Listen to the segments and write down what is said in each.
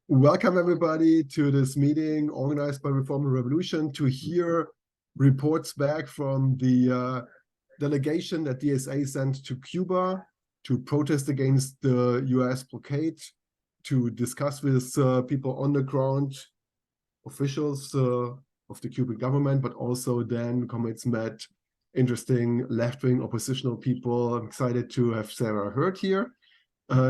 Welcome everybody to this meeting organized by Reform and Revolution to hear reports back from the delegation that DSA sent to Cuba to protest against the US blockade, to discuss with people on the ground, officials of the Cuban government, but also then comrades met interesting left-wing oppositional people. I'm excited to have Sarah Hurd here.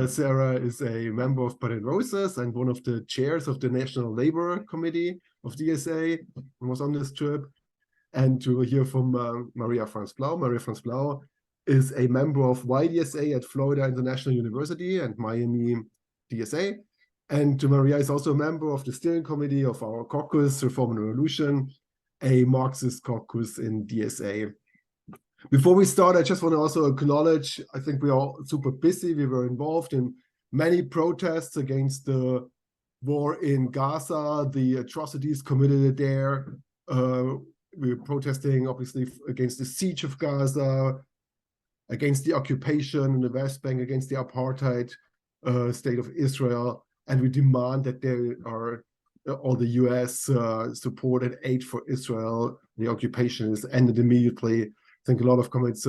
Sarah is a member of Patent Roses and one of the chairs of the National Labor Committee of DSA and was on this trip. And to hear from Maria Franzblau. Maria Franzblau is a member of YDSA at Florida International University and Miami DSA. And Maria is also a member of the steering committee of our caucus, Reform and Revolution, a Marxist caucus in DSA. Before we start, I just want to also acknowledge, I think we are all super busy. We were involved in many protests against the war in Gaza, the atrocities committed there. We were protesting, obviously, against the siege of Gaza, against the occupation in the West Bank, against the apartheid state of Israel. And we demand that there are all the US support and aid for Israel. The occupation is ended immediately. I think a lot of comments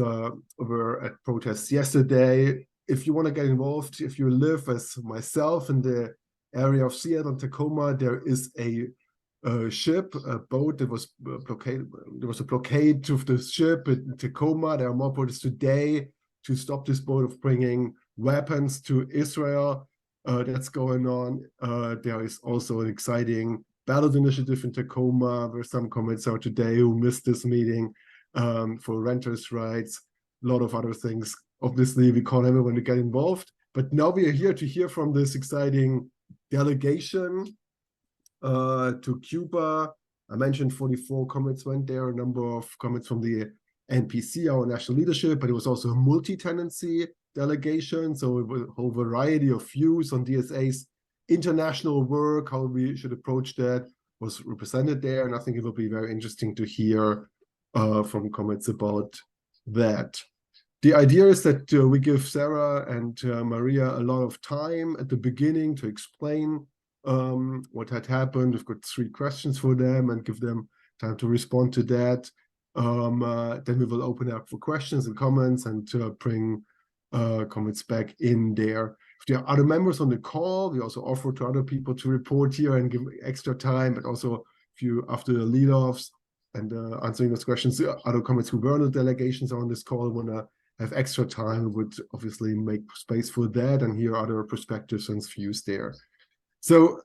were at protests yesterday. If you want to get involved, if you live as myself in the area of Seattle and Tacoma, there is a ship, a boat that was blockaded. There was a blockade of the ship in Tacoma. There are more protests today to stop this boat of bringing weapons to Israel. That's going on. There is also an exciting ballot initiative in Tacoma where some comments out today who missed this meeting. For renters' rights, a lot of other things. Obviously, we call everyone to get involved. But now we are here to hear from this exciting delegation to Cuba. I mentioned 44 comments went there, a number of comments from the NPC, our national leadership, but it was also a multi-tenancy delegation. So it was a whole variety of views on DSA's international work, how we should approach that was represented there. And I think it will be very interesting to hear from comments about that. The idea is that we give Sarah and Maria a lot of time at the beginning to explain what had happened. We've got 3 questions for them and give them time to respond to that. Then we will open up for questions and comments and bring comments back in there. If there are other members on the call, we also offer to other people to report here and give extra time, but also if you, after the lead-offs, and answering those questions, other comments who were on the delegations on this call want to have extra time, would obviously make space for that and hear other perspectives and views there. So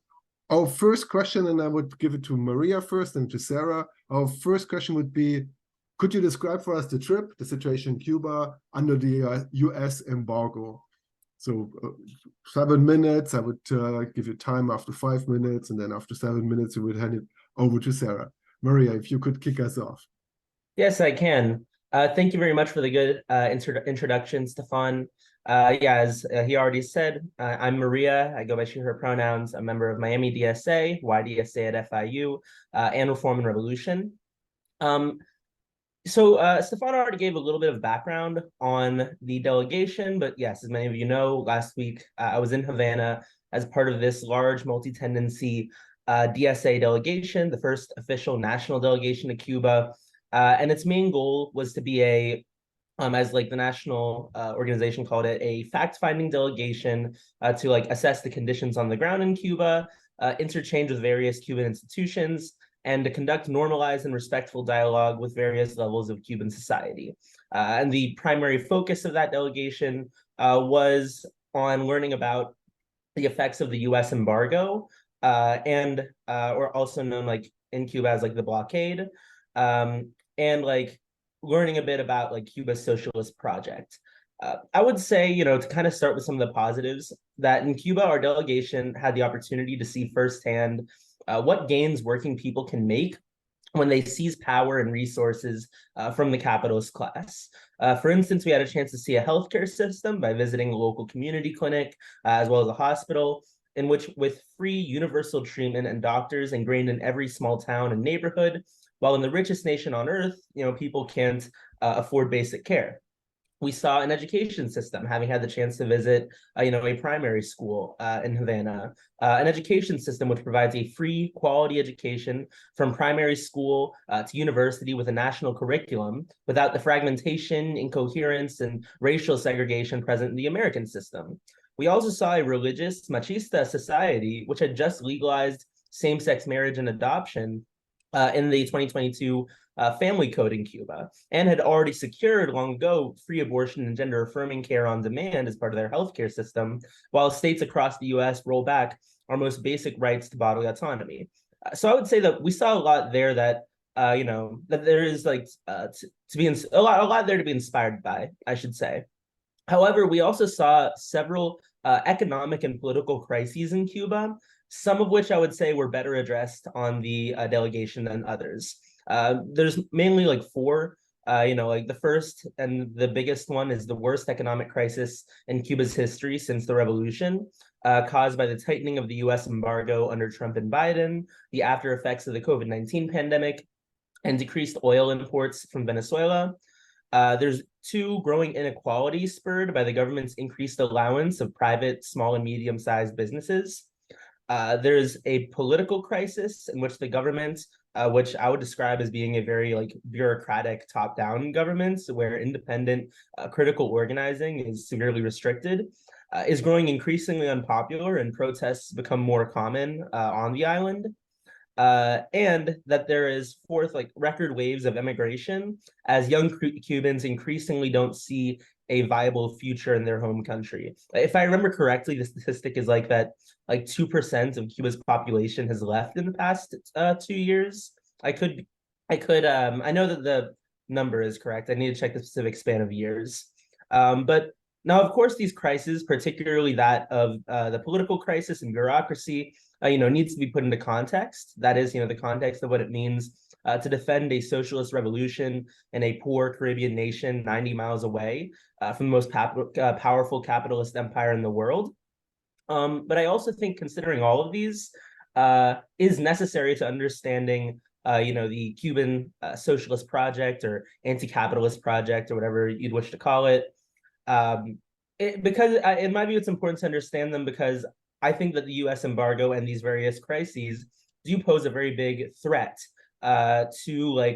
our first question, and I would give it to Maria first and to Sarah. Our first question would be, could you describe for us the trip, the situation in Cuba under the US embargo? So 7 minutes, I would give you time after 5 minutes, and then after 7 minutes, we would hand it over to Sarah. Maria, if you could kick us off. Yes, I can. Thank you very much for the good introduction, Stefan. As he already said, I'm Maria. I go by she, her pronouns. I'm a member of Miami DSA, YDSA at FIU, and Reform and Revolution. Stefan already gave a little bit of background on the delegation, but yes, as many of you know, last week I was in Havana as part of this large multi-tendency DSA delegation, the first official national delegation to Cuba, and its main goal was to be a, as like the national organization called it, a fact-finding delegation to like assess the conditions on the ground in Cuba, interchange with various Cuban institutions, and to conduct normalized and respectful dialogue with various levels of Cuban society. And the primary focus of that delegation was on learning about the effects of the US embargo, or also known like in Cuba as like the blockade, and like learning a bit about like Cuba's socialist project. I would say, to kind of start with some of the positives, that in Cuba, our delegation had the opportunity to see firsthand what gains working people can make when they seize power and resources from the capitalist class. For instance, we had a chance to see a healthcare system by visiting a local community clinic, as well as a hospital, in which with free universal treatment and doctors ingrained in every small town and neighborhood, while in the richest nation on earth, people can't afford basic care. We saw an education system, having had the chance to visit, a primary school in Havana, an education system which provides a free quality education from primary school to university with a national curriculum without the fragmentation, incoherence, and racial segregation present in the American system. We also saw a religious, machista society which had just legalized same-sex marriage and adoption in the 2022 family code in Cuba, and had already secured long ago free abortion and gender affirming care on demand as part of their healthcare system, while states across the US roll back our most basic rights to bodily autonomy. So I would say that we saw a lot there that that there is to be a lot there to be inspired by, I should say. However, we also saw several economic and political crises in Cuba, some of which I would say were better addressed on the delegation than others. There's mainly like four. The first and the biggest one is the worst economic crisis in Cuba's history since the revolution, caused by the tightening of the US embargo under Trump and Biden, the after effects of the COVID-19 pandemic, and decreased oil imports from Venezuela. There's two, growing inequalities spurred by the government's increased allowance of private, small, and medium-sized businesses. There's a political crisis in which the government, which I would describe as being a very bureaucratic top-down government, where independent critical organizing is severely restricted, is growing increasingly unpopular, and protests become more common on the island. And that there is fourth, record waves of immigration as young Cubans increasingly don't see a viable future in their home country. If I remember correctly, the statistic is that 2% of Cuba's population has left in the past 2 years. I know that the number is correct. I need to check the specific span of years. But now, of course, these crises, particularly that of the political crisis and bureaucracy, needs to be put into context. That is, the context of what it means to defend a socialist revolution in a poor Caribbean nation 90 miles away from the most powerful capitalist empire in the world. But I also think considering all of these is necessary to understanding, the Cuban socialist project or anti-capitalist project or whatever you'd wish to call it. Because in my view, it's important to understand them because I think that the U.S. embargo and these various crises do pose a very big threat to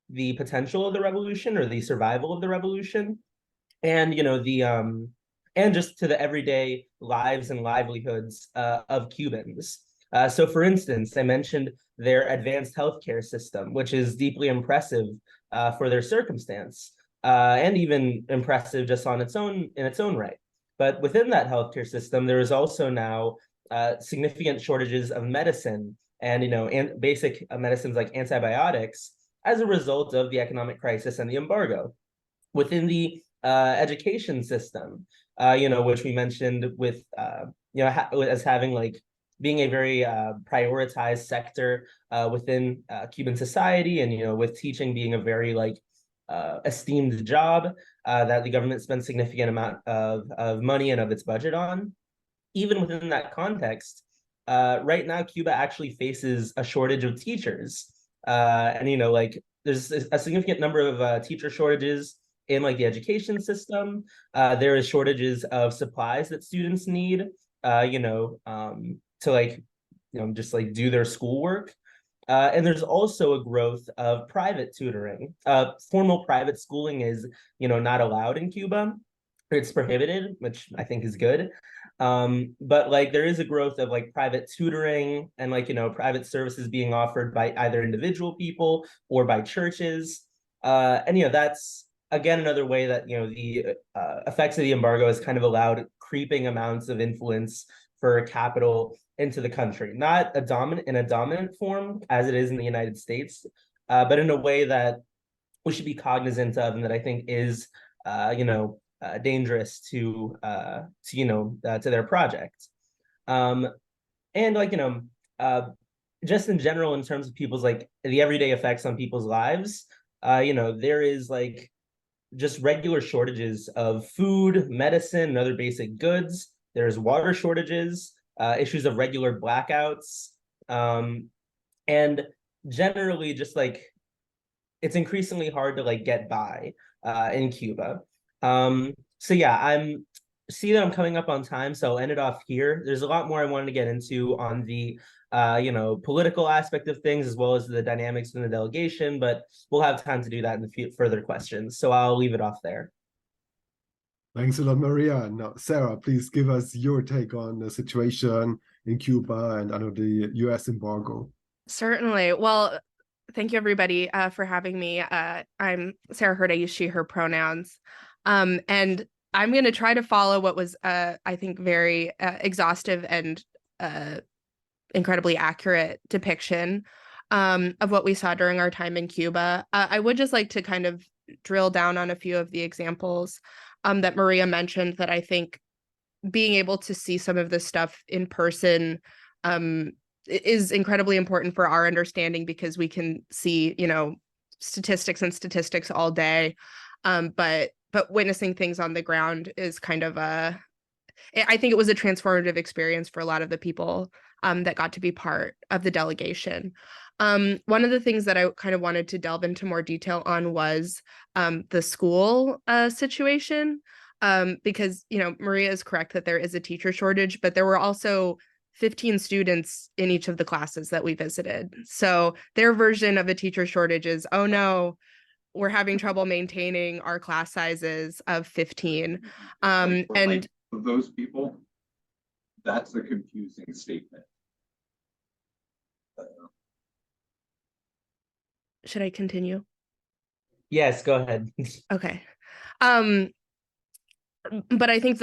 the potential of the revolution or the survival of the revolution, and and just to the everyday lives and livelihoods of Cubans. So, for instance, I mentioned their advanced healthcare system, which is deeply impressive for their circumstance, and even impressive just in its own right. But within that healthcare system, there is also now significant shortages of medicine and basic medicines like antibiotics as a result of the economic crisis and the embargo. Within the education system, which we mentioned with as having being a very prioritized sector within Cuban society, and with teaching being a very esteemed job that the government spends significant amount of money and of its budget on. Even within that context, right now Cuba actually faces a shortage of teachers, and there's a significant number of teacher shortages in the education system. There is shortages of supplies that students need, to just do their schoolwork. And there's also a growth of private tutoring. Formal private schooling is, not allowed in Cuba. It's prohibited, which I think is good. But there is a growth of private tutoring and private services being offered by either individual people or by churches. And that's again another way that the effects of the embargo has kind of allowed creeping amounts of influence for capital into the country, not in a dominant form as it is in the United States, but in a way that we should be cognizant of, and that I think is, dangerous to their project. And just in general, in terms of people's the everyday effects on people's lives, there is just regular shortages of food, medicine, and other basic goods. There's water shortages, issues of regular blackouts, and generally just it's increasingly hard to get by in Cuba. So yeah, see that I'm coming up on time, so I'll end it off here. There's a lot more I wanted to get into on the political aspect of things, as well as the dynamics in the delegation, but we'll have time to do that in the further questions. So I'll leave it off there. Thanks a lot, Maria. Now, Sarah, please give us your take on the situation in Cuba and under the US embargo. Certainly. Well, thank you, everybody, for having me. I'm Sarah Hurd. I use she, her pronouns. And I'm going to try to follow what was, I think, very exhaustive and incredibly accurate depiction of what we saw during our time in Cuba. I would just like to kind of drill down on a few of the examples that Maria mentioned that I think being able to see some of this stuff in person is incredibly important for our understanding, because we can see, statistics all day. But witnessing things on the ground is kind of I think it was a transformative experience for a lot of the people that got to be part of the delegation. One of the things that I kind of wanted to delve into more detail on was the school situation, because, Maria is correct that there is a teacher shortage, but there were also 15 students in each of the classes that we visited. So their version of a teacher shortage is, oh no, we're having trouble maintaining our class sizes of 15. And like, of those people, that's a confusing statement. Should I continue? Yes, go ahead. Okay. But I think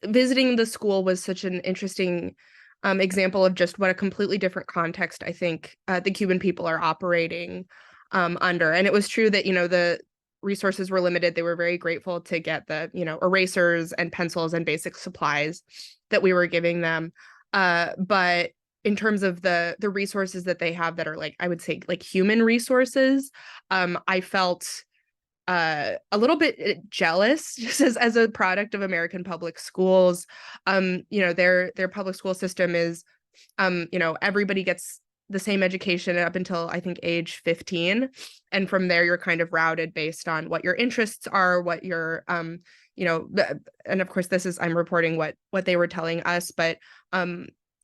visiting the school was such an interesting example of just what a completely different context I think the Cuban people are operating under. And it was true that, the resources were limited. They were very grateful to get the, erasers and pencils and basic supplies that we were giving them. But in terms of the resources that they have that are I would say human resources, I felt a little bit jealous just as a product of American public schools. Their public school system is, everybody gets the same education up until I think age 15. And from there, you're kind of routed based on what your interests are, what your, and of course, I'm reporting what they were telling us, but,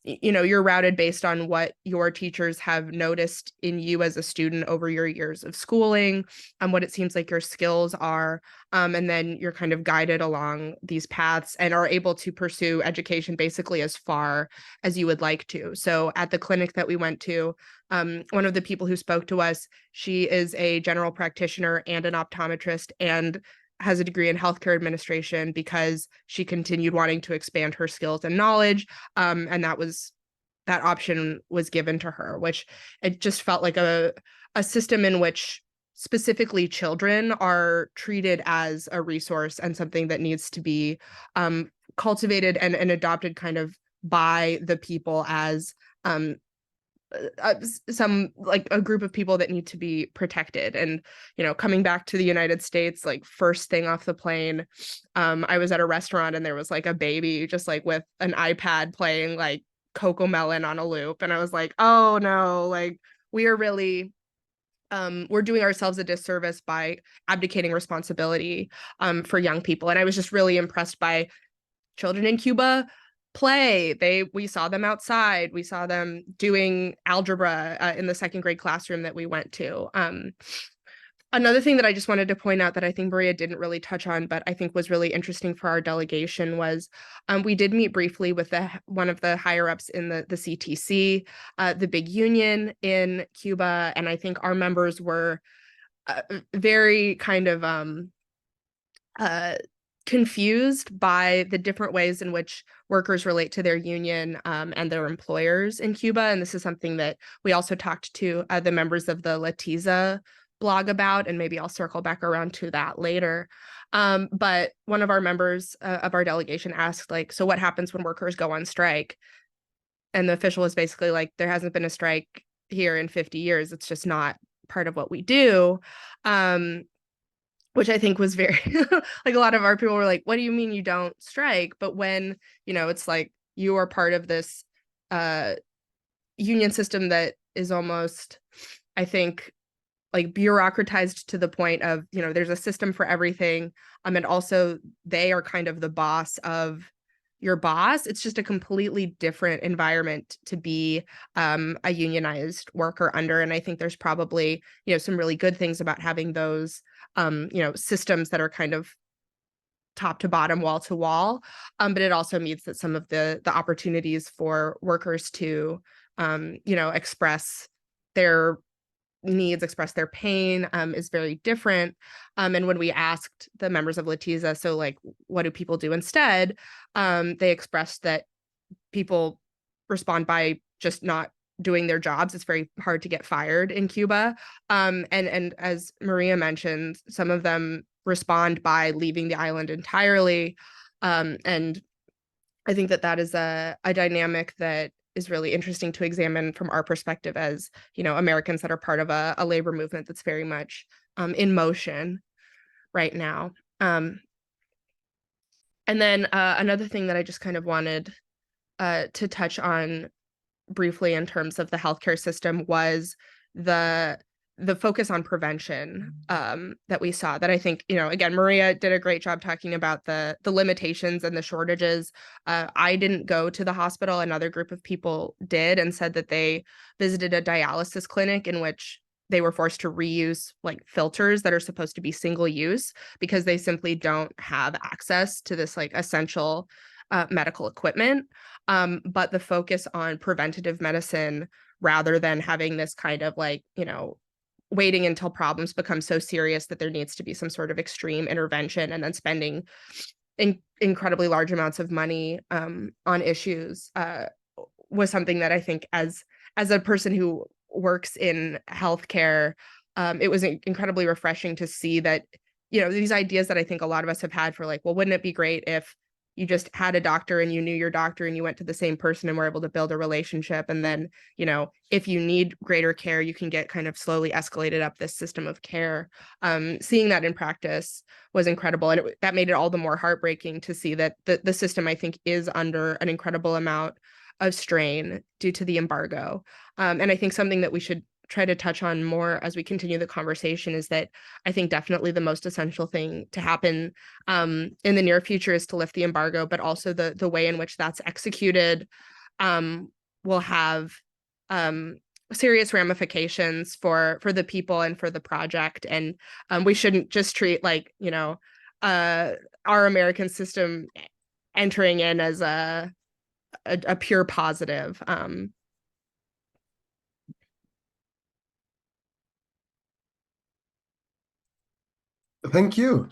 you're routed based on what your teachers have noticed in you as a student over your years of schooling, what it seems like your skills are. And then you're kind of guided along these paths and are able to pursue education basically as far as you would like to. So at the clinic that we went to, one of the people who spoke to us, she is a general practitioner and an optometrist and has a degree in healthcare administration because she continued wanting to expand her skills and knowledge. And that option was given to her, which it just felt like a system in which specifically children are treated as a resource and something that needs to be cultivated and adopted kind of by the people as a group of people that need to be protected. And coming back to the United States, first thing off the plane, I was at a restaurant and there was a baby just with an iPad playing Coco Melon on a loop, and I was like, oh no, we are really we're doing ourselves a disservice by abdicating responsibility for young people. And I was just really impressed by children in Cuba play. We saw them outside. We saw them doing algebra in the second grade classroom that we went to. Another thing that I just wanted to point out that I think Maria didn't really touch on, but I think was really interesting for our delegation was we did meet briefly with one of the higher ups in the CTC, the big union in Cuba. And I think our members were very kind of confused by the different ways in which workers relate to their union and their employers in Cuba. And this is something that we also talked to the members of the Latiza blog about, and maybe I'll circle back around to that later. But one of our members of our delegation asked, so what happens when workers go on strike? And the official was basically there hasn't been a strike here in 50 years. It's just not part of what we do. Which I think was very, a lot of our people were like, what do you mean you don't strike? But when, it's you are part of this union system that is almost, I think, like bureaucratized to the point of, there's a system for everything. And also they are kind of the boss of your boss. It's just a completely different environment to be a unionized worker under. And I think there's probably, some really good things about having those, systems that are kind of top to bottom, wall to wall. But it also means that some of the opportunities for workers to, express their needs, express their pain, is very different. And when we asked the members of LATISA, so like, what do people do instead? They expressed that people respond by just not doing their jobs. It's very hard to get fired in Cuba. And as Maria mentioned, some of them respond by leaving the island entirely. And I think that is a dynamic that is really interesting to examine from our perspective as, Americans that are part of a labor movement that's very much in motion right now. And then another thing that I just kind of wanted to touch on briefly in terms of the healthcare system was the focus on prevention that we saw, that I think, again, Maria did a great job talking about the limitations and the shortages. I didn't go to the hospital. Another group of people did, and said that they visited a dialysis clinic in which they were forced to reuse like filters that are supposed to be single use because they simply don't have access to this like essential medical equipment. But the focus on preventative medicine rather than having this kind of like, waiting until problems become so serious that there needs to be some sort of extreme intervention and then spending incredibly large amounts of money on issues was something that I think as a person who works in healthcare, it was incredibly refreshing to see that, these ideas that I think a lot of us have had for like, well, wouldn't it be great if you just had a doctor and you knew your doctor and you went to the same person and were able to build a relationship. And then, if you need greater care, you can get kind of slowly escalated up this system of care. Seeing that in practice was incredible. And that made it all the more heartbreaking to see that the system, I think, is under an incredible amount of strain due to the embargo. And I think something that we should try to touch on more as we continue the conversation is that I think definitely the most essential thing to happen in the near future is to lift the embargo, but also the way in which that's executed will have serious ramifications for the people and for the project. And we shouldn't just treat like, our American system entering in as a pure positive. Thank you.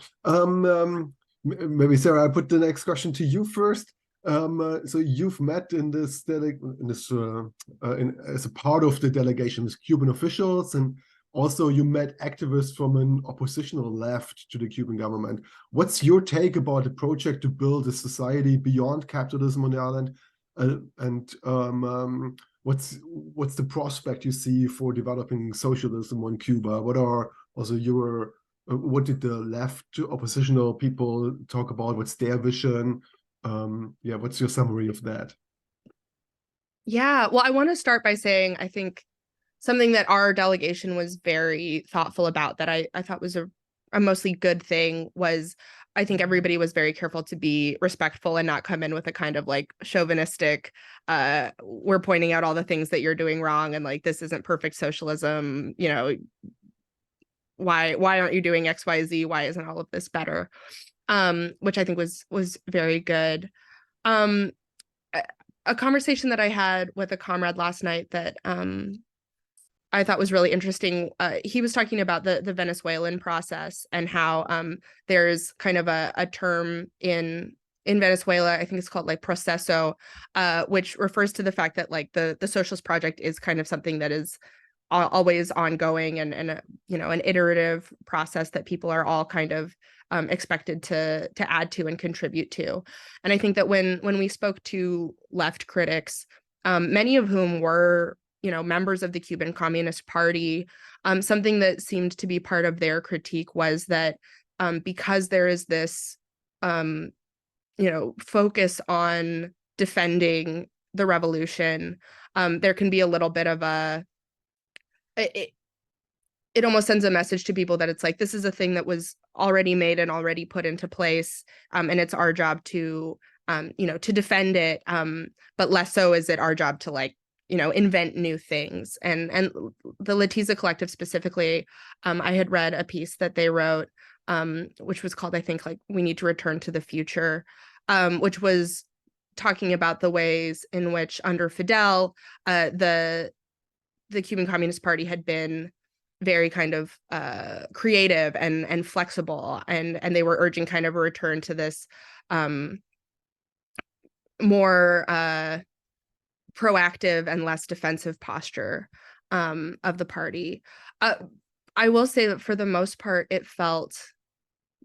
Maybe Sarah, I put the next question to you first. So you've met in this as a part of the delegation with Cuban officials, and also you met activists from an oppositional left to the Cuban government. What's your take about the project to build a society beyond capitalism on the island? And what's the prospect you see for developing socialism on Cuba? What are also your what did the left oppositional people talk about? What's their vision? What's your summary of that? Yeah, well, I want to start by saying I think something that our delegation was very thoughtful about that I thought was a mostly good thing was I think everybody was very careful to be respectful and not come in with a kind of like chauvinistic, we're pointing out all the things that you're doing wrong and like this isn't perfect socialism, why aren't you doing XYZ? Why isn't all of this better? Which I think was very good. A conversation that I had with a comrade last night that I thought was really interesting. He was talking about the Venezuelan process and how there's kind of a term in Venezuela, I think it's called like proceso, which refers to the fact that like the socialist project is kind of something that is always ongoing and an iterative process that people are all kind of expected to add to and contribute to. And I think that when we spoke to left critics, many of whom were members of the Cuban Communist Party, something that seemed to be part of their critique was that because there is this focus on defending the revolution, there can be a little bit of it almost sends a message to people that it's like, this is a thing that was already made and already put into place. And it's our job to, to defend it. But less so is it our job to like, invent new things. And the Latiza Collective specifically, I had read a piece that they wrote, which was called, I think, like, We Need to Return to the Future, which was talking about the ways in which under Fidel, the Cuban Communist Party had been very kind of creative and flexible, and they were urging kind of a return to this more proactive and less defensive posture of the party. I will say that for the most part, it felt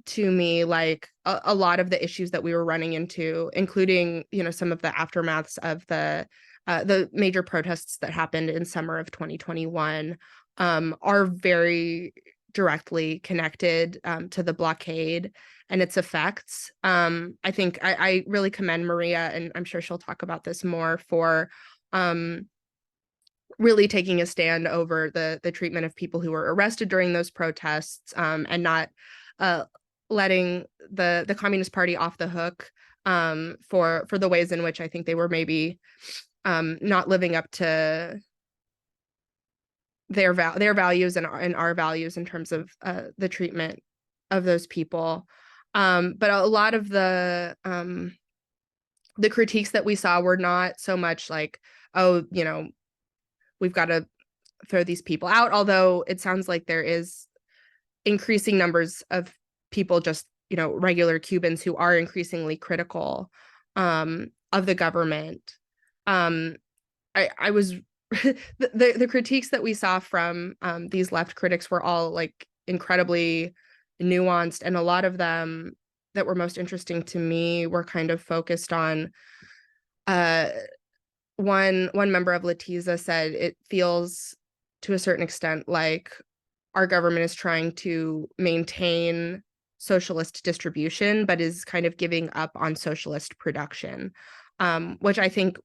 to me like a lot of the issues that we were running into, including, some of the aftermaths of the major protests that happened in summer of 2021, are very directly connected to the blockade and its effects. I think I really commend Maria, and I'm sure she'll talk about this more, for really taking a stand over the treatment of people who were arrested during those protests, and not letting the Communist Party off the hook for the ways in which I think they were maybe not living up to their values and our values in terms of the treatment of those people. But a lot of the critiques that we saw were not so much like, oh, we've got to throw these people out, although it sounds like there is increasing numbers of people, just, regular Cubans, who are increasingly critical of the government. I was the critiques that we saw from these left critics were all like incredibly nuanced, and a lot of them that were most interesting to me were kind of focused on one member of Latiza said it feels to a certain extent like our government is trying to maintain socialist distribution, but is kind of giving up on socialist production, which I think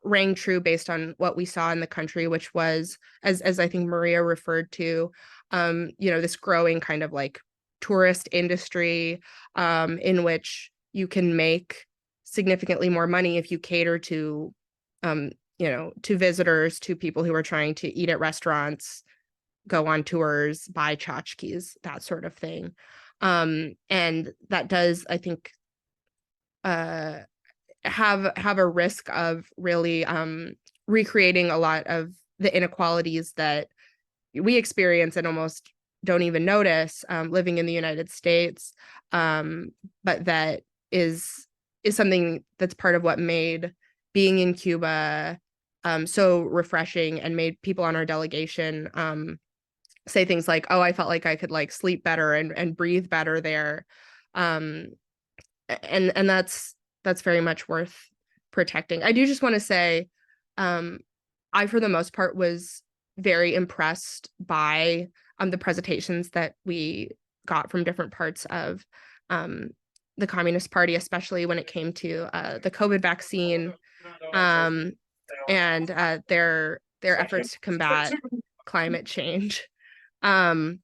rang true based on what we saw in the country, which was, as I think Maria referred to, this growing kind of like tourist industry, in which you can make significantly more money if you cater to, to visitors, to people who are trying to eat at restaurants, go on tours, buy tchotchkes, that sort of thing. And that does, I think, have a risk of really recreating a lot of the inequalities that we experience and almost don't even notice living in the United States, but that is something that's part of what made being in Cuba so refreshing, and made people on our delegation say things like, oh, I felt like I could like sleep better and breathe better there. And that's very much worth protecting. I do just want to say, I, for the most part, was very impressed by the presentations that we got from different parts of the Communist Party, especially when it came to the COVID vaccine, and their efforts to combat climate change. But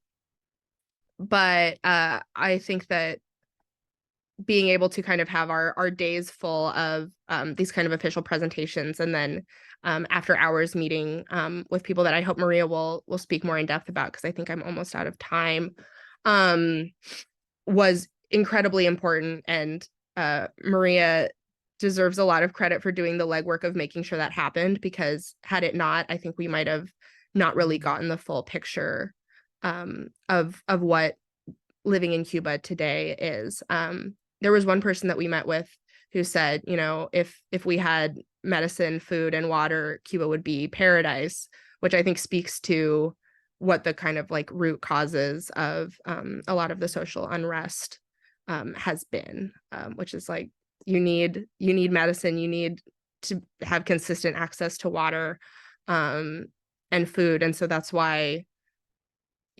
I think that being able to kind of have our days full of these kind of official presentations, and then after hours meeting with people that I hope Maria will speak more in depth about, because I think I'm almost out of time, was incredibly important. And Maria deserves a lot of credit for doing the legwork of making sure that happened, because had it not, I think we might have not really gotten the full picture of what living in Cuba today is. There was one person that we met with who said, if we had medicine, food, and water, Cuba would be paradise, which I think speaks to what the kind of like root causes of a lot of the social unrest has been, which is like, you need medicine, you need to have consistent access to water and food. And so that's why,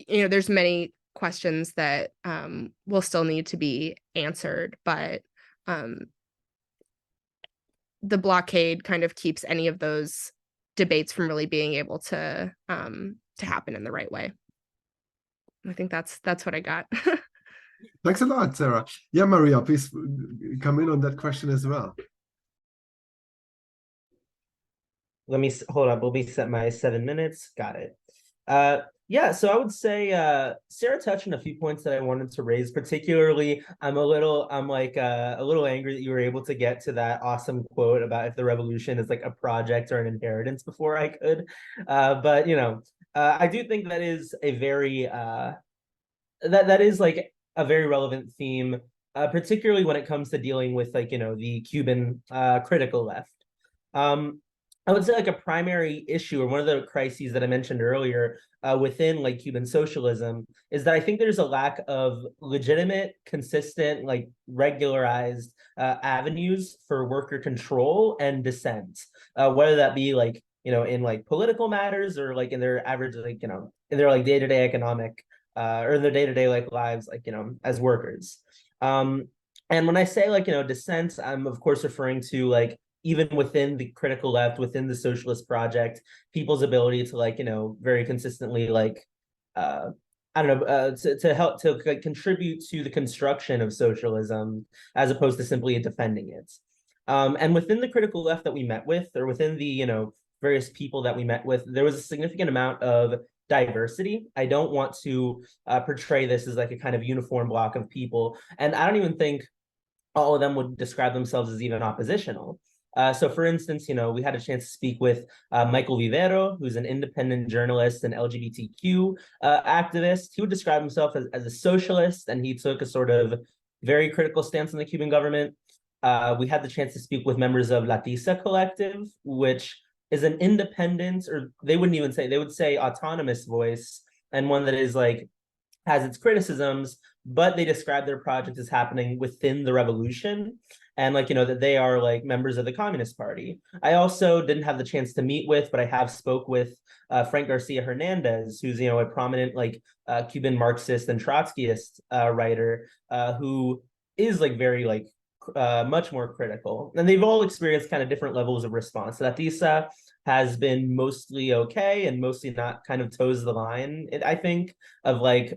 there's many questions that will still need to be answered, but the blockade kind of keeps any of those debates from really being able to happen in the right way. I think that's what I got. Thanks a lot, Sarah. Yeah, Maria, please come in on that question as well. Let me hold up. Let me set my 7 minutes. Got it. Yeah, so I would say Sarah touched on a few points that I wanted to raise. Particularly, I'm a little angry that you were able to get to that awesome quote about if the revolution is like a project or an inheritance before I could. But I do think that is a very that is like a very relevant theme, particularly when it comes to dealing with like the Cuban critical left. I would say like a primary issue, or one of the crises that I mentioned earlier within like Cuban socialism, is that I think there's a lack of legitimate, consistent, like regularized avenues for worker control and dissent, whether that be like in like political matters, or like in their average like in their like day-to-day economic or in their day-to-day like lives, like as workers. And when I say like dissent, I'm of course referring to like even within the critical left, within the socialist project, people's ability to like very consistently like I don't know to help to like, contribute to the construction of socialism as opposed to simply defending it. And within the critical left that we met with, or within the various people that we met with, there was a significant amount of diversity. I don't want to portray this as like a kind of uniform block of people, and I don't even think all of them would describe themselves as even oppositional. So for instance, we had a chance to speak with Michael Vivero, who's an independent journalist and LGBTQ activist. He would describe himself as a socialist, and he took a sort of very critical stance on the Cuban government. We had the chance to speak with members of La DSA Collective, which is an independent, or they would say autonomous voice, and one that is like has its criticisms, but they describe their project as happening within the revolution, and like that they are like members of the Communist Party. I also didn't have the chance to meet with, but I have spoke with Frank Garcia Hernandez, who's a prominent like Cuban Marxist and Trotskyist writer who is like very like much more critical, and they've all experienced kind of different levels of response. So that DSA has been mostly okay and mostly not, kind of toes the line, I think, of like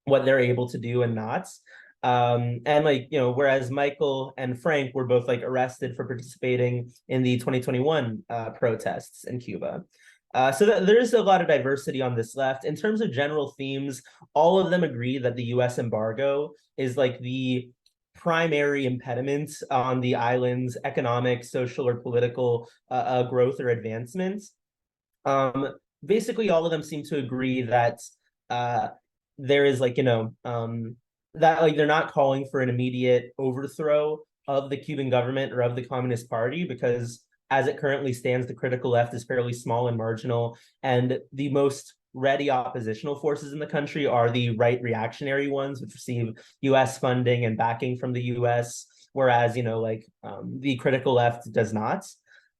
what they're able to do and not. And like whereas Michael and Frank were both like arrested for participating in the 2021 protests in Cuba. So there's a lot of diversity on this left. In terms of general themes, all of them agree that the US embargo is like the primary impediment on the island's economic, social, or political growth or advancement. Basically, all of them seem to agree that there is like that like they're not calling for an immediate overthrow of the Cuban government or of the Communist Party, because as it currently stands, the critical left is fairly small and marginal, and the most ready oppositional forces in the country are the right reactionary ones, which receive US funding and backing from the US, whereas the critical left does not.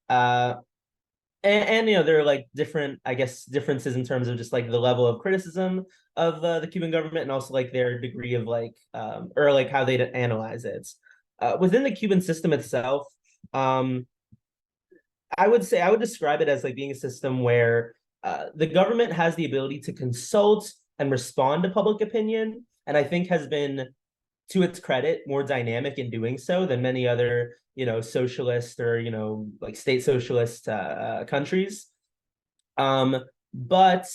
And there are like different, I guess, differences in terms of just like the level of criticism of the Cuban government, and also like their degree of like or like how they analyze it within the Cuban system itself. I would describe it as like being a system where the government has the ability to consult and respond to public opinion, and I think has been, to its credit, more dynamic in doing so than many other socialist or like state socialist countries. But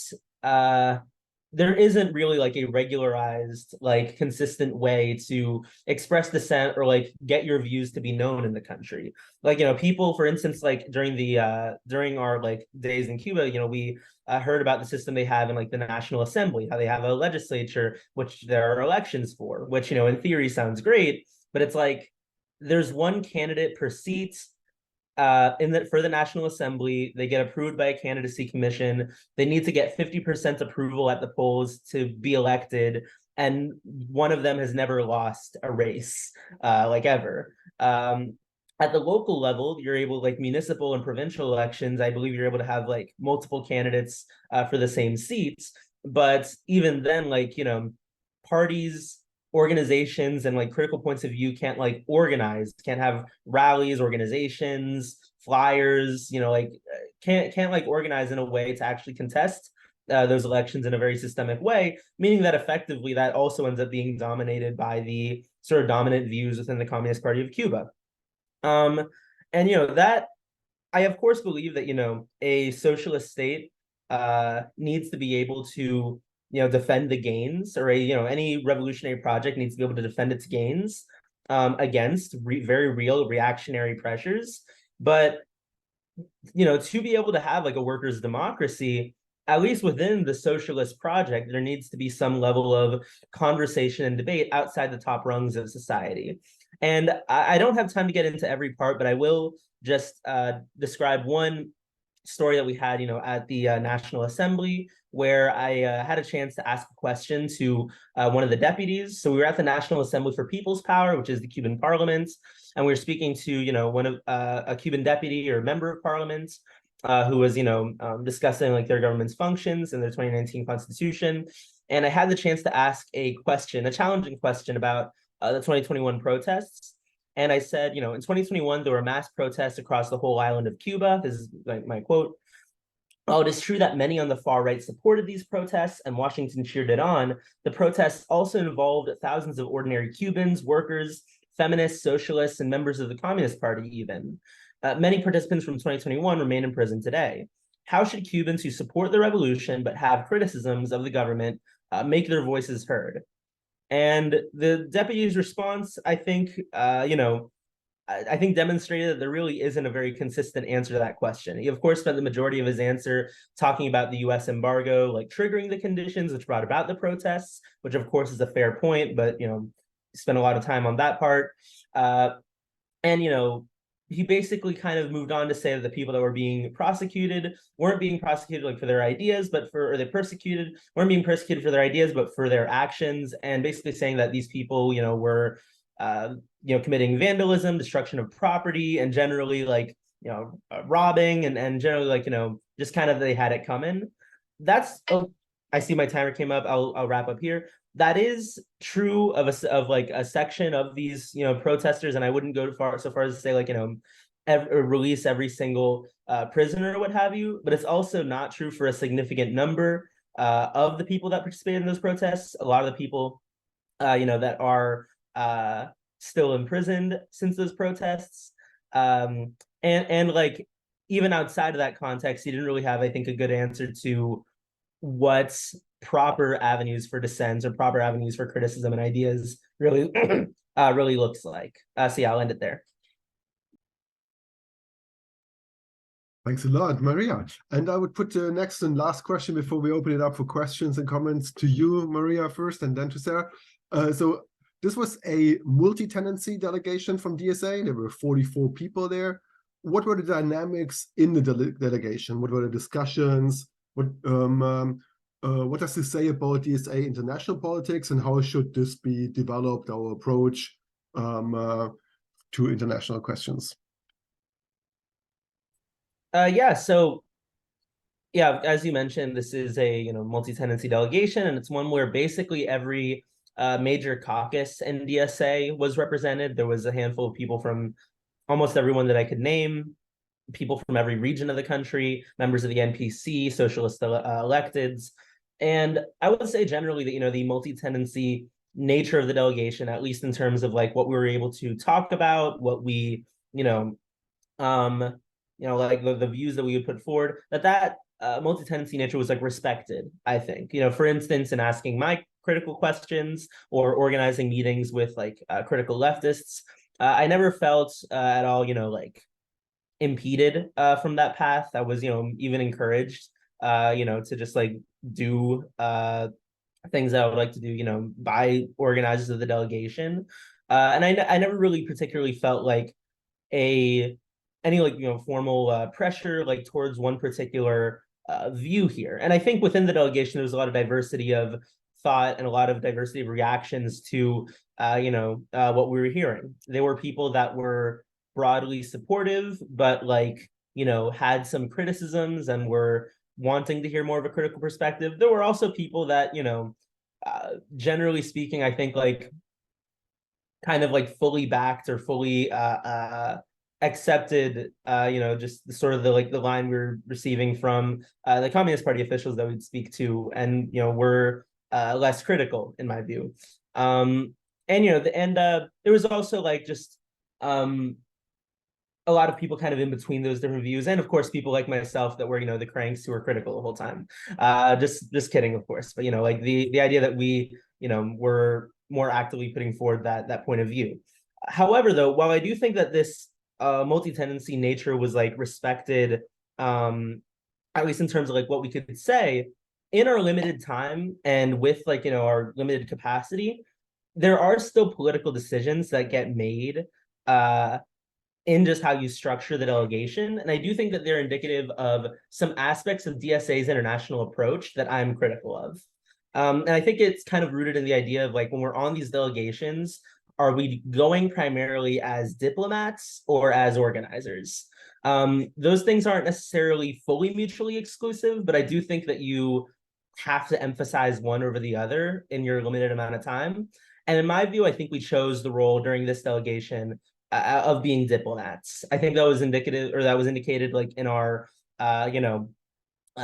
there isn't really like a regularized, like consistent way to express dissent or like get your views to be known in the country. Like people, for instance, like during our like days in Cuba, we heard about the system they have in like the National Assembly, how they have a legislature which there are elections for, which in theory sounds great, but it's like there's one candidate per seat for the National Assembly. They get approved by a candidacy commission. They need to get 50% approval at the polls to be elected, and one of them has never lost a race like ever. At the local level, you're able, like municipal and provincial elections, I believe you're able to have like multiple candidates for the same seats. But even then, like parties, organizations, and like critical points of view can't like organize, can't have rallies, organizations, flyers, like can't like organize in a way to actually contest those elections in a very systemic way, meaning that effectively that also ends up being dominated by the sort of dominant views within the Communist Party of Cuba. And that I of course believe that a socialist state needs to be able to defend the gains, or any revolutionary project needs to be able to defend its gains against very real reactionary pressures. But to be able to have like a workers' democracy, at least within the socialist project, there needs to be some level of conversation and debate outside the top rungs of society. And I don't have time to get into every part, but I will just describe one story that we had, at the National Assembly, where I had a chance to ask a question to one of the deputies. So we were at the National Assembly for People's Power, which is the Cuban parliament, and we were speaking to one of a Cuban deputy or member of parliament who was discussing like their government's functions and their 2019 constitution. And I had the chance to ask a challenging question about the 2021 protests. And I said, in 2021, there were mass protests across the whole island of Cuba. This is my quote. While it is true that many on the far right supported these protests and Washington cheered it on, the protests also involved thousands of ordinary Cubans, workers, feminists, socialists, and members of the Communist Party even. Many participants from 2021 remain in prison today. How should Cubans who support the revolution but have criticisms of the government make their voices heard? And the deputy's response, I think, I think demonstrated that there really isn't a very consistent answer to that question. He, of course, spent the majority of his answer talking about the U.S. embargo, like triggering the conditions which brought about the protests, which, of course, is a fair point, but, spent a lot of time on that part. And he basically kind of moved on to say that the people that were being prosecuted weren't being prosecuted like for their ideas, or they weren't being persecuted for their ideas, but for their actions, and basically saying that these people, were committing vandalism, destruction of property, and generally like robbing, and generally like just kind of they had it coming. That's I see my timer came up. I'll wrap up here. That is true of a section of these protesters, and I wouldn't go so far as to say like release every single prisoner or what have you. But it's also not true for a significant number of the people that participated in those protests. A lot of the people that are still imprisoned since those protests, and like even outside of that context, he didn't really have, I think, a good answer to what's proper avenues for dissent or proper avenues for criticism and ideas really really looks like. So yeah, I'll end it there. Thanks a lot, Maria. And I would put the next and last question before we open it up for questions and comments to you, Maria, first, and then to Sarah. So this was a multi-tenancy delegation from DSA. There were 44 people there. What were the dynamics in the delegation? What were the discussions? What does this say about DSA international politics, and how should this be developed, our approach to international questions? So as you mentioned, this is a multi-tenancy delegation, and it's one where basically every major caucus in DSA was represented. There was a handful of people from almost everyone that I could name, people from every region of the country, members of the NPC, socialist electeds. And I would say generally that, the multi-tenancy nature of the delegation, at least in terms of like what we were able to talk about, what we, like the views that we would put forward, that multi-tenancy nature was like respected, I think. For instance, in asking my critical questions or organizing meetings with like critical leftists, I never felt at all, like impeded from that path. I was, even encouraged, to just like do things I would like to do, by organizers of the delegation. And I never really particularly felt like any formal pressure like towards one particular view here. And I think within the delegation, there was a lot of diversity of thought and a lot of diversity of reactions to what we were hearing. There were people that were broadly supportive, but like had some criticisms and were wanting to hear more of a critical perspective. There were also people that generally speaking, I think like kind of like fully backed or fully accepted, just sort of the line we were receiving from the Communist Party officials that we'd speak to, and were less critical in my view. There was also a lot of people kind of in between those different views, and of course people like myself that were the cranks who were critical the whole time. Just kidding, of course, but the idea that we were more actively putting forward that point of view. However, though, while I do think that this multi-tendency nature was respected, at least in terms of what we could say, in our limited time and with our limited capacity, there are still political decisions that get made in just how you structure the delegation. And I do think that they're indicative of some aspects of DSA's international approach that I'm critical of. And I think it's kind of rooted in the idea of when we're on these delegations, are we going primarily as diplomats or as organizers? Those things aren't necessarily fully mutually exclusive, but I do think that you have to emphasize one over the other in your limited amount of time. And in my view, I think we chose the role during this delegation of being diplomats. I think that was indicative, or that was indicated in our,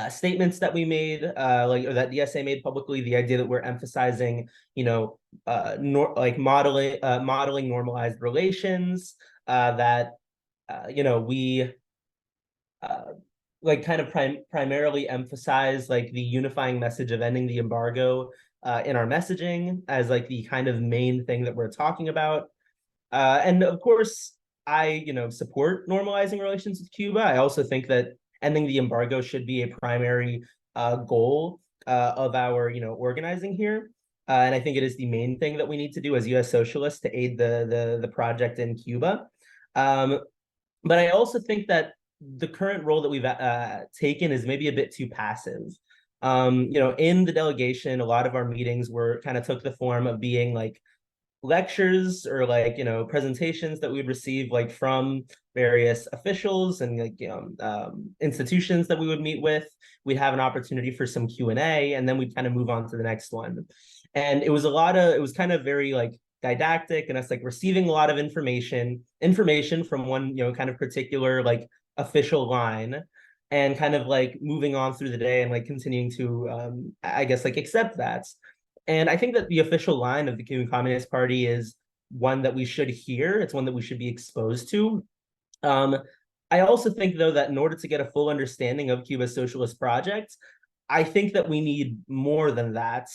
statements that we made, or that DSA made publicly. The idea that we're emphasizing, modeling normalized relations, that we primarily emphasize the unifying message of ending the embargo in our messaging as the kind of main thing that we're talking about. And of course, I, support normalizing relations with Cuba. I also think that ending the embargo should be a primary goal of our, organizing here. And I think it is the main thing that we need to do as U.S. socialists to aid the project in Cuba. But I also think that the current role that we've taken is maybe a bit too passive. In the delegation, a lot of our meetings took the form of being lectures or presentations that we'd receive from various officials and institutions that we would meet with. We'd have an opportunity for some Q&A, and then we'd kind of move on to the next one. And it was kind of very didactic, and us receiving a lot of information from one kind of particular official line, and kind of moving on through the day and continuing to I guess accept that. And I think that the official line of the Cuban Communist Party is one that we should hear. It's one that we should be exposed to. I also think, though, that in order to get a full understanding of Cuba's socialist project, I think that we need more than that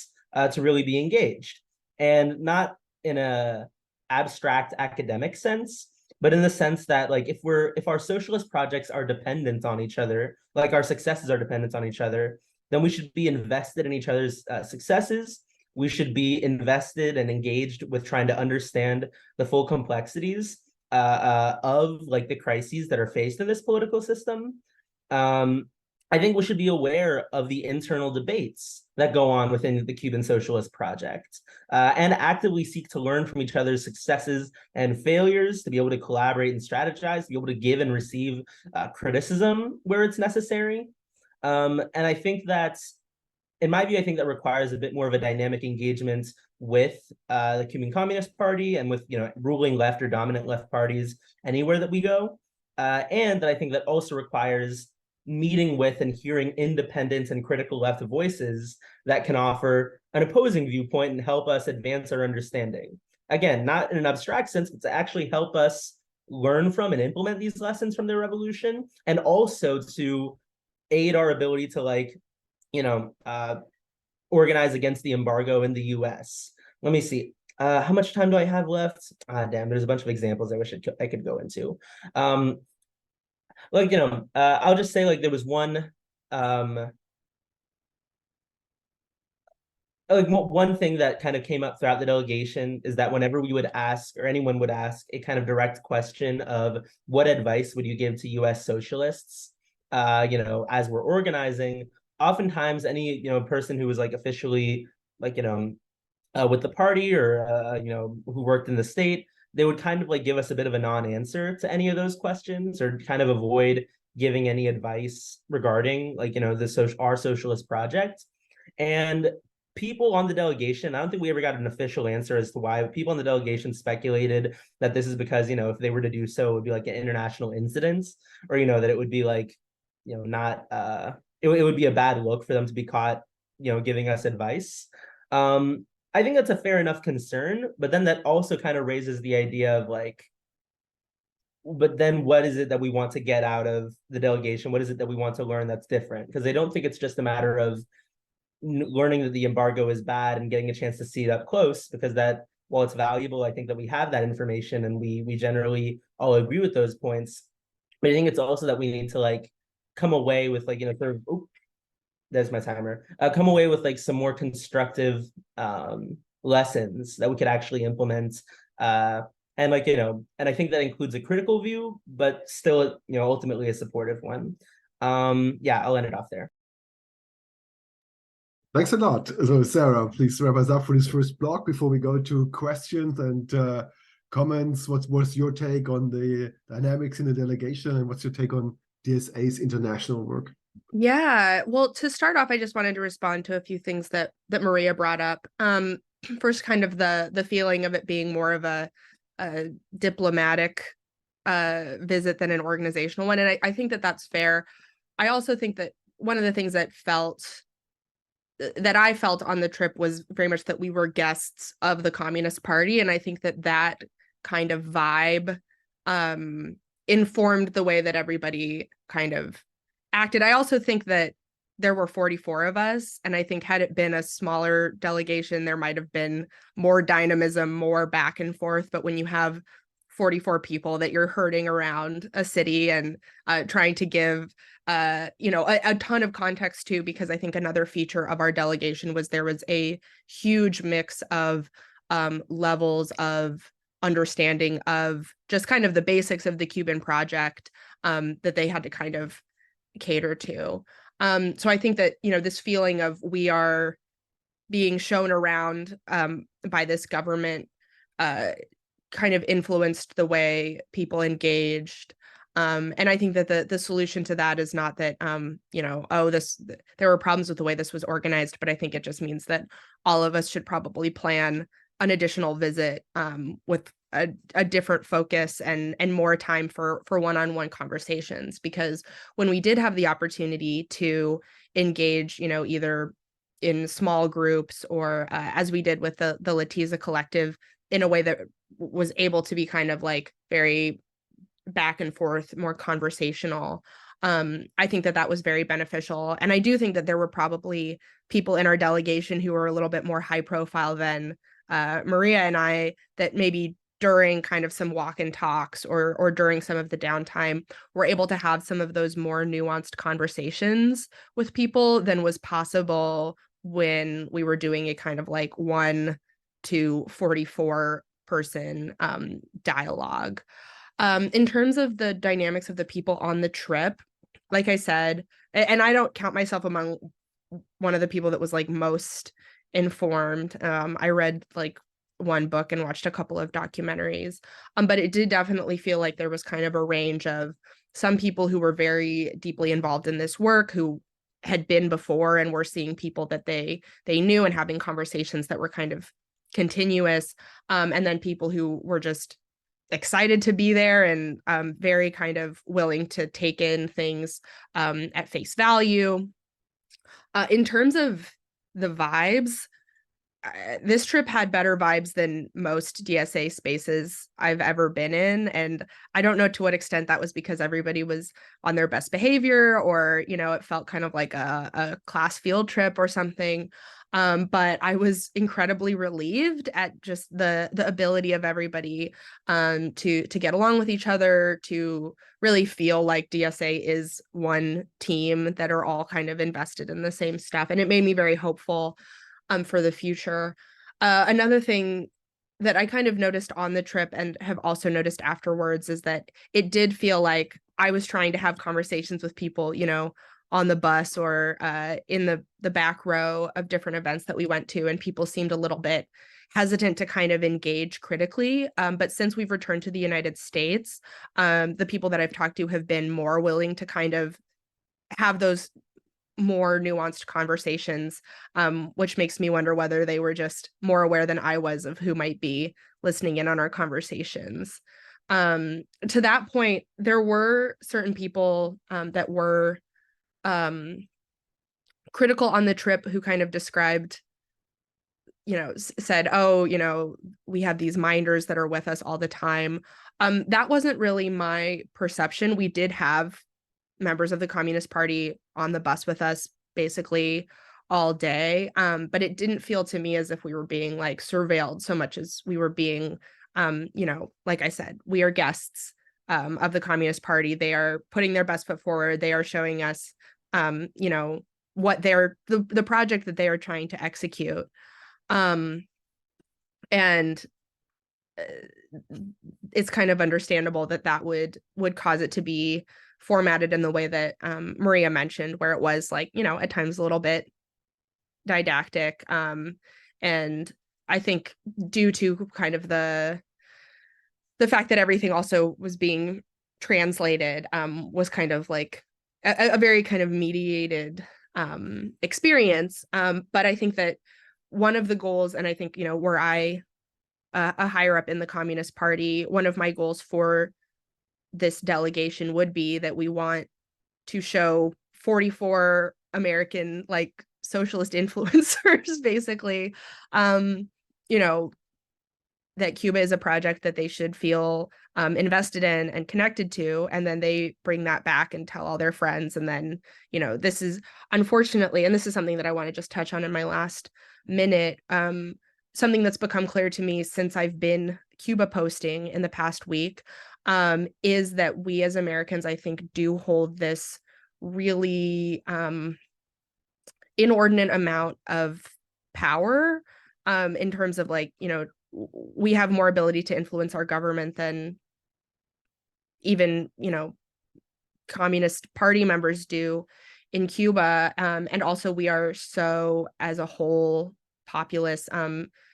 to really be engaged. And not in a abstract academic sense, but in the sense that if our socialist projects are dependent on each other, our successes are dependent on each other, then we should be invested in each other's successes. We should be invested and engaged with trying to understand the full complexities of the crises that are faced in this political system. I think we should be aware of the internal debates that go on within the Cuban socialist project, and actively seek to learn from each other's successes and failures, to be able to collaborate and strategize, to be able to give and receive criticism where it's necessary. And I think that, in my view, I think that requires a bit more of a dynamic engagement with the Cuban Communist Party and with ruling left or dominant left parties anywhere that we go. And that I think that also requires meeting with and hearing independent and critical left voices that can offer an opposing viewpoint and help us advance our understanding. Again, not in an abstract sense, but to actually help us learn from and implement these lessons from the revolution, and also to aid our ability to organize against the embargo in the US. Let me see. How much time do I have left? Damn, there's a bunch of examples I wish I could go into. I'll just say there was one one thing that kind of came up throughout the delegation is that whenever we would ask, or anyone would ask, a kind of direct question of what advice would you give to US socialists, as we're organizing, oftentimes any person who was officially with the party, or who worked in the state, they would kind of give us a bit of a non-answer to any of those questions, or kind of avoid giving any advice regarding our socialist project. And people on the delegation, I don't think we ever got an official answer as to why. People on the delegation speculated that this is because, if they were to do so, it would be like an international incident, or, that it would be like, not, it would be a bad look for them to be caught, giving us advice. I think that's a fair enough concern, but then that also kind of raises the idea of like, but then what is it that we want to get out of the delegation? What is it that we want to learn that's different? Because I don't think it's just a matter of learning that the embargo is bad and getting a chance to see it up close, because that, while it's valuable, I think that we have that information and we generally all agree with those points. But I think it's also that we need to like come away with like, sort of, there's my timer, come away with like some more constructive lessons that we could actually implement. And like, and I think that includes a critical view, but still, ultimately a supportive one. Yeah, I'll end it off there. Thanks a lot. So Sarah, please wrap us up for this first block before we go to questions and comments. What's your take on the dynamics in the delegation, and what's your take on DSA's international work? Yeah, well, to start off, I just wanted to respond to a few things that Maria brought up. First, kind of the feeling of it being more of a diplomatic visit than an organizational one, and I think that that's fair. I also think that one of the things that I felt on the trip was very much that we were guests of the Communist Party, and I think that kind of vibe informed the way that everybody kind of acted. I also think that there were 44 of us, and I think had it been a smaller delegation, there might have been more dynamism, more back and forth. But when you have 44 people that you're herding around a city and trying to give a ton of context to, because I think another feature of our delegation was there was a huge mix of levels of understanding of just kind of the basics of the Cuban project that they had to kind of cater to. So I think that, this feeling of we are being shown around by this government kind of influenced the way people engaged. And I think that the solution to that is not that, there were problems with the way this was organized, but I think it just means that all of us should probably plan an additional visit with a different focus and more time for one-on-one conversations. Because when we did have the opportunity to engage, either in small groups or as we did with the Latiza Collective, in a way that was able to be kind of like very back and forth, more conversational, I think that was very beneficial. And I do think that there were probably people in our delegation who were a little bit more high profile than Maria and I, that maybe during kind of some walk and talks or during some of the downtime, we're able to have some of those more nuanced conversations with people than was possible when we were doing a kind of like 1 to 44 person dialogue. In terms of the dynamics of the people on the trip, like I said, and I don't count myself among one of the people that was like most informed. I read like one book and watched a couple of documentaries, but it did definitely feel like there was kind of a range of some people who were very deeply involved in this work, who had been before and were seeing people that they knew and having conversations that were kind of continuous, and then people who were just excited to be there and very kind of willing to take in things at face value. In terms of the vibes, this trip had better vibes than most DSA spaces I've ever been in. And I don't know to what extent that was because everybody was on their best behavior, or, it felt kind of like a class field trip or something. But I was incredibly relieved at just the ability of everybody to get along with each other, to really feel like DSA is one team that are all kind of invested in the same stuff. And it made me very hopeful for the future. Another thing that I kind of noticed on the trip and have also noticed afterwards is that it did feel like I was trying to have conversations with people, on the bus or in the back row of different events that we went to, and people seemed a little bit hesitant to kind of engage critically. But since we've returned to the United States, the people that I've talked to have been more willing to kind of have those more nuanced conversations, which makes me wonder whether they were just more aware than I was of who might be listening in on our conversations. To that point, there were certain people that were critical on the trip who kind of described, said, oh, we have these minders that are with us all the time. That wasn't really my perception. We did have members of the Communist Party on the bus with us basically all day. But it didn't feel to me as if we were being like surveilled so much as we were being, like I said, we are guests of the Communist Party. They are putting their best foot forward. They are showing us, what the project that they are trying to execute. And it's kind of understandable that would cause it to be formatted in the way that Maria mentioned, where it was like, at times a little bit didactic. And I think due to kind of the fact that everything also was being translated, was kind of like a very kind of mediated experience. But I think that one of the goals, and I think, were I a higher up in the Communist Party, one of my goals for this delegation would be that we want to show 44 American like socialist influencers basically, that Cuba is a project that they should feel invested in and connected to, and then they bring that back and tell all their friends. And then, this is unfortunately, and this is something that I want to just touch on in my last minute, something that's become clear to me since I've been Cuba posting in the past week, is that we as Americans, I think, do hold this really inordinate amount of power in terms of like, we have more ability to influence our government than even, Communist Party members do in Cuba. And also we are so, as a whole populace,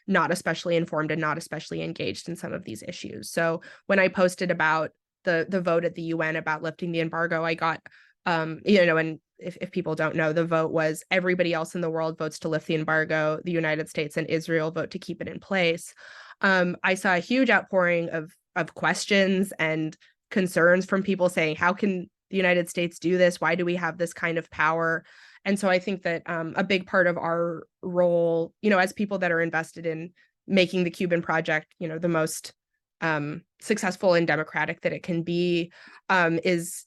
not especially informed and not especially engaged in some of these issues. So when I posted about the vote at the UN about lifting the embargo, I got, and if people don't know, the vote was everybody else in the world votes to lift the embargo, the United States and Israel vote to keep it in place. I saw a huge outpouring of questions and concerns from people saying, how can the United States do this? Why do we have this kind of power? And so I think that a big part of our role, as people that are invested in making the Cuban project, the most successful and democratic that it can be, is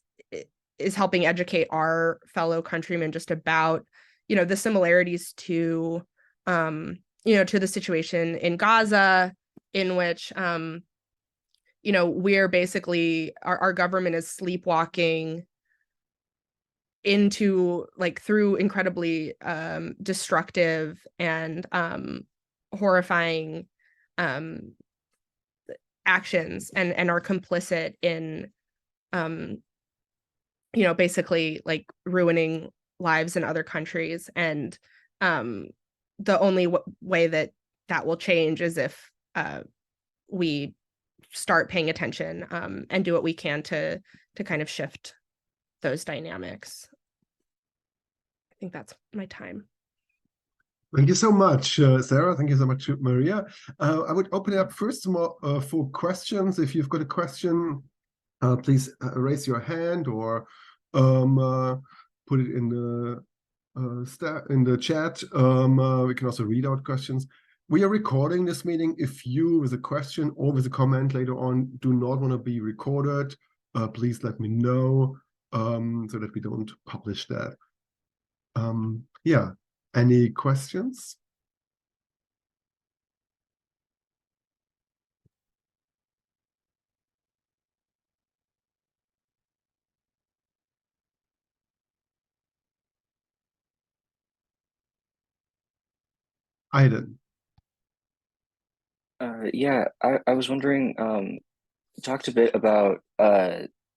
helping educate our fellow countrymen just about, the similarities to, to the situation in Gaza, in which, we're basically, our government is sleepwalking into like through incredibly destructive and horrifying actions and are complicit in basically like ruining lives in other countries. And the only way that will change is if we start paying attention and do what we can to kind of shift those dynamics. I think that's my time. Thank you so much, Sarah. Thank you so much, Maria. I would open it up first for questions. If you've got a question, please raise your hand or put it in the chat. We can also read out questions. We are recording this meeting. If you, with a question or with a comment later on, do not want to be recorded, please let me know so that we don't publish that. Yeah, any questions? Aiden. Yeah, I was wondering, you talked a bit about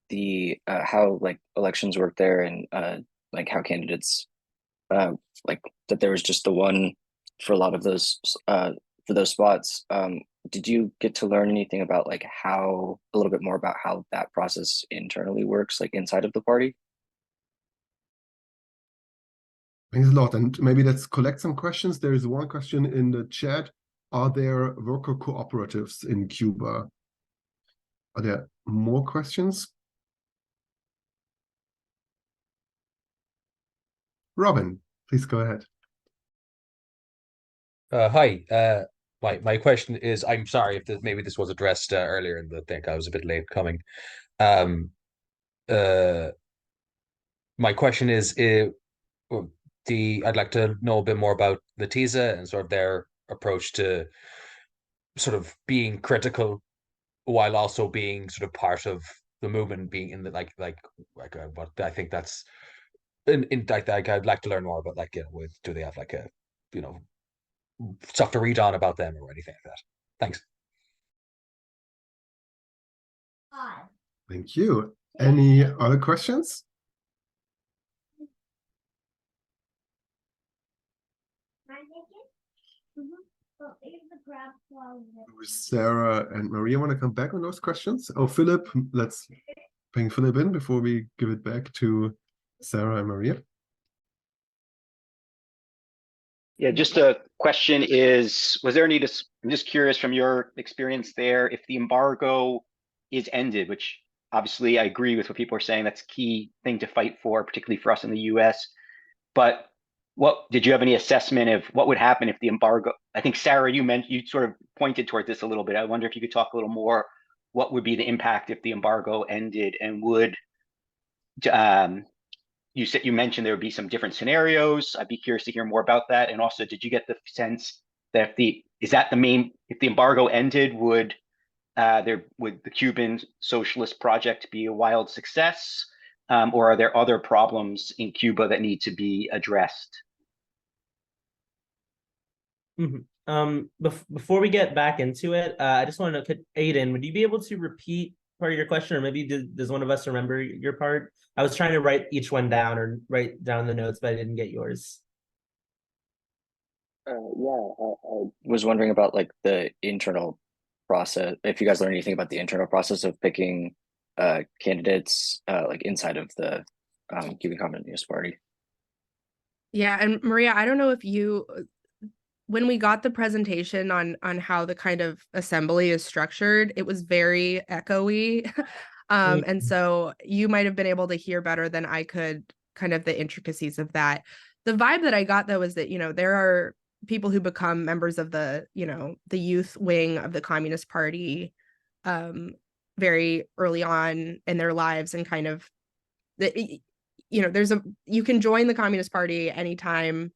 the how like elections work there and like how candidates like that there was just the one for a lot of those for those spots. Did you get to learn anything about like a little bit more about how that process internally works, like inside of the party? Thanks a lot. And maybe let's collect some questions. There is one question in the chat. Are there worker cooperatives in Cuba? Are there more questions? Robin, please go ahead. Hi. My question is, I'm sorry if maybe this was addressed earlier in the thing. I was a bit late coming. Um, uh, my question is, I'd like to know a bit more about the DSA and sort of their approach to sort of being critical while also being sort of part of the movement, being in the what I think that's in like I'd like to learn more about, like, do they have like a stuff to read on about them or anything like that? Thanks. Thank you. Any other questions? Sarah and Maria want to come back on those questions? Oh, Philip, let's bring Philip in before we give it back to Sarah and Maria. Yeah, just a question is, was there any, I'm just curious from your experience there, if the embargo is ended, which obviously I agree with what people are saying, that's a key thing to fight for, particularly for us in the US. But did you have any assessment of what would happen if the embargo, I think Sarah, you sort of pointed toward this a little bit. I wonder if you could talk a little more, what would be the impact if the embargo ended, and would, you mentioned there would be some different scenarios. I'd be curious to hear more about that. And also, did you get the sense that if the embargo ended, would the Cuban socialist project be a wild success? Or are there other problems in Cuba that need to be addressed? Before we get back into it, I just want to know, Aiden, would you be able to repeat part of your question, or maybe does one of us remember your part? I was trying to write each one down or write down the notes, but I didn't get yours. Yeah, I was wondering about like the internal process. If you guys learned anything about the internal process of picking candidates like inside of the Cuban Communist Party. Yeah, and Maria, I don't know if when we got the presentation on how the kind of assembly is structured, it was very echoey. And so you might have been able to hear better than I could kind of the intricacies of that. The vibe that I got, though, is that, there are people who become members of the youth wing of the Communist Party very early on in their lives, and kind of, you can join the Communist Party anytime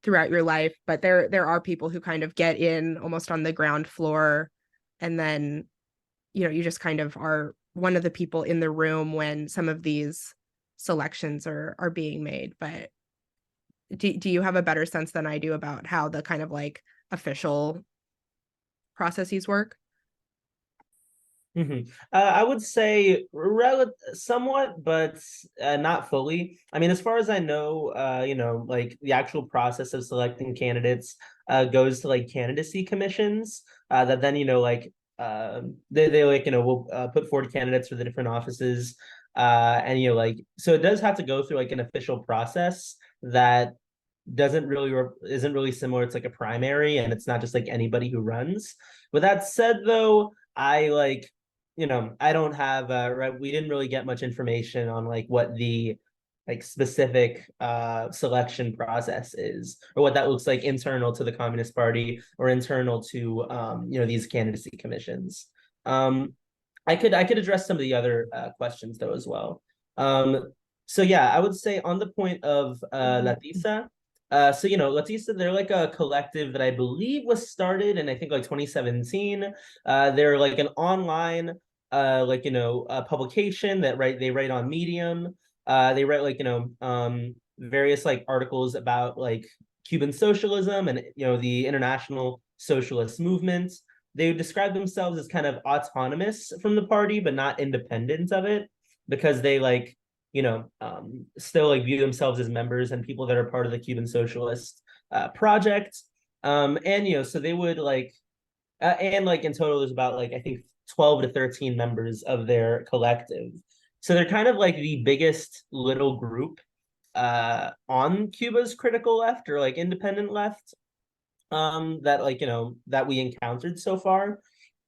throughout your life, but there are people who kind of get in almost on the ground floor, and then you just kind of are one of the people in the room when some of these selections are being made. But do you have a better sense than I do about how the kind of like official processes work? I would say somewhat, but not fully. I mean, as far as I know, like the actual process of selecting candidates goes to like candidacy commissions that then, they will put forward candidates for the different offices. And, so it does have to go through like an official process that isn't really similar. It's like a primary, and it's not just like anybody who runs. With that said, though, I don't have we didn't really get much information on like what the like specific selection process is, or what that looks like internal to the Communist Party or internal to these candidacy commissions. I could address some of the other questions though as well. So yeah, I would say on the point of La DSA. La DSA, they're like a collective that I believe was started in, I think, like 2017. They're like an online publication that they write on Medium. They write various like articles about like Cuban socialism and the international socialist movement. They would describe themselves as kind of autonomous from the party, but not independent of it, because they still like view themselves as members and people that are part of the Cuban socialist project. So they would in total there's about I think 12 to 13 members of their collective. So they're kind of like the biggest little group on Cuba's critical left or like independent left that like, that we encountered so far.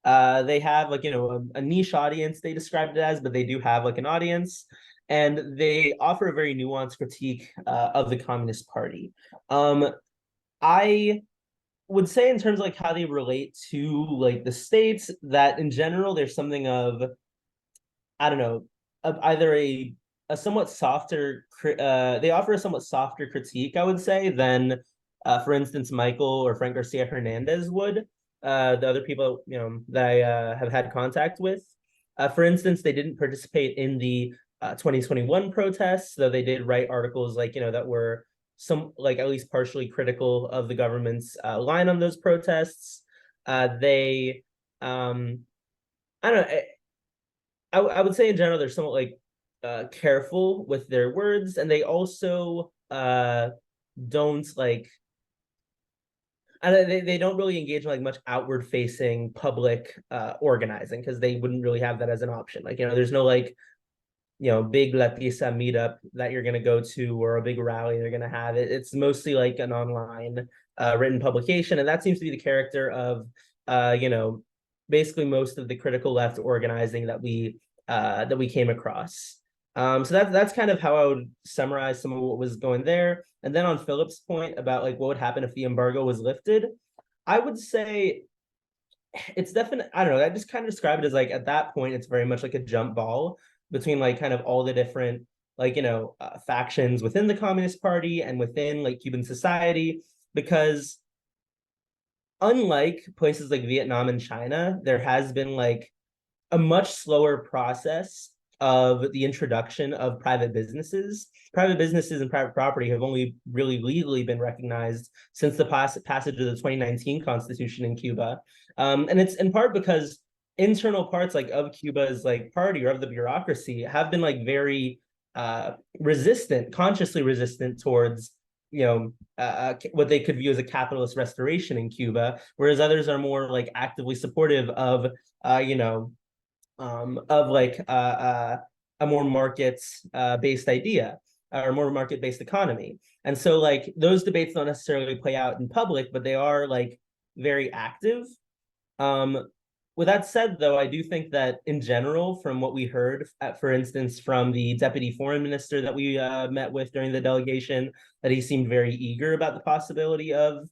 They have like, a niche audience they described it as, but they do have like an audience, and they offer a very nuanced critique of the Communist Party. I would say in terms of like how they relate to like the states, that in general there's something of, I don't know, of either a somewhat softer they offer a somewhat softer critique, I would say, than for instance Michael or Frank Garcia Hernandez would, the other people that I have had contact with. For instance, they didn't participate in the 2021 protests, though they did write articles like that were some like at least partially critical of the government's line on those protests. They I don't know, I would say in general they're somewhat like careful with their words, and they also don't like, they don't really engage in like much outward facing public organizing, because they wouldn't really have that as an option. Like there's no like big Latisa meetup that you're going to go to, or a big rally they're going to have. It's mostly like an online written publication, and that seems to be the character of basically most of the critical left organizing that we came across. So that's kind of how I would summarize some of what was going there. And then on Philip's point about like what would happen if the embargo was lifted, I would say it's definitely, I don't know, I just kind of describe it as like at that point it's very much like a jump ball between like kind of all the different like factions within the Communist Party and within like Cuban society, because unlike places like Vietnam and China, there has been like a much slower process of the introduction of private businesses. Private businesses and private property have only really legally been recognized since the passage of the 2019 Constitution in Cuba. And it's in part because internal parts like of Cuba's like party or of the bureaucracy have been like very resistant, consciously resistant towards what they could view as a capitalist restoration in Cuba, whereas others are more like actively supportive of like a more market based idea or more market based economy. And so like those debates don't necessarily play out in public, but they are like very active. With that said, though, I do think that in general, from what we heard, for instance, from the deputy foreign minister that we met with during the delegation, that he seemed very eager about the possibility of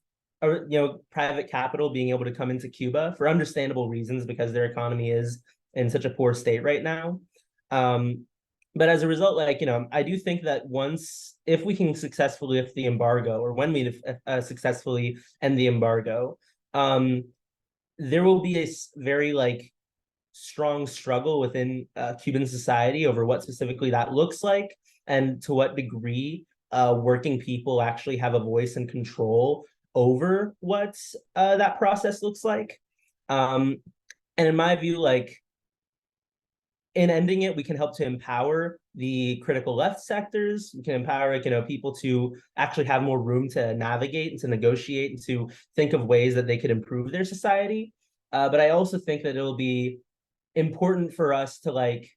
private capital being able to come into Cuba for understandable reasons, because their economy is in such a poor state right now. But as a result, like, I do think that if we can successfully lift the embargo, or when we successfully end the embargo, there will be a very like strong struggle within Cuban society over what specifically that looks like, and to what degree working people actually have a voice and control over what that process looks like. And in my view, like, in ending it, we can help to empower the critical left sectors. We can empower, people to actually have more room to navigate and to negotiate and to think of ways that they could improve their society. But I also think that it'll be important for us to like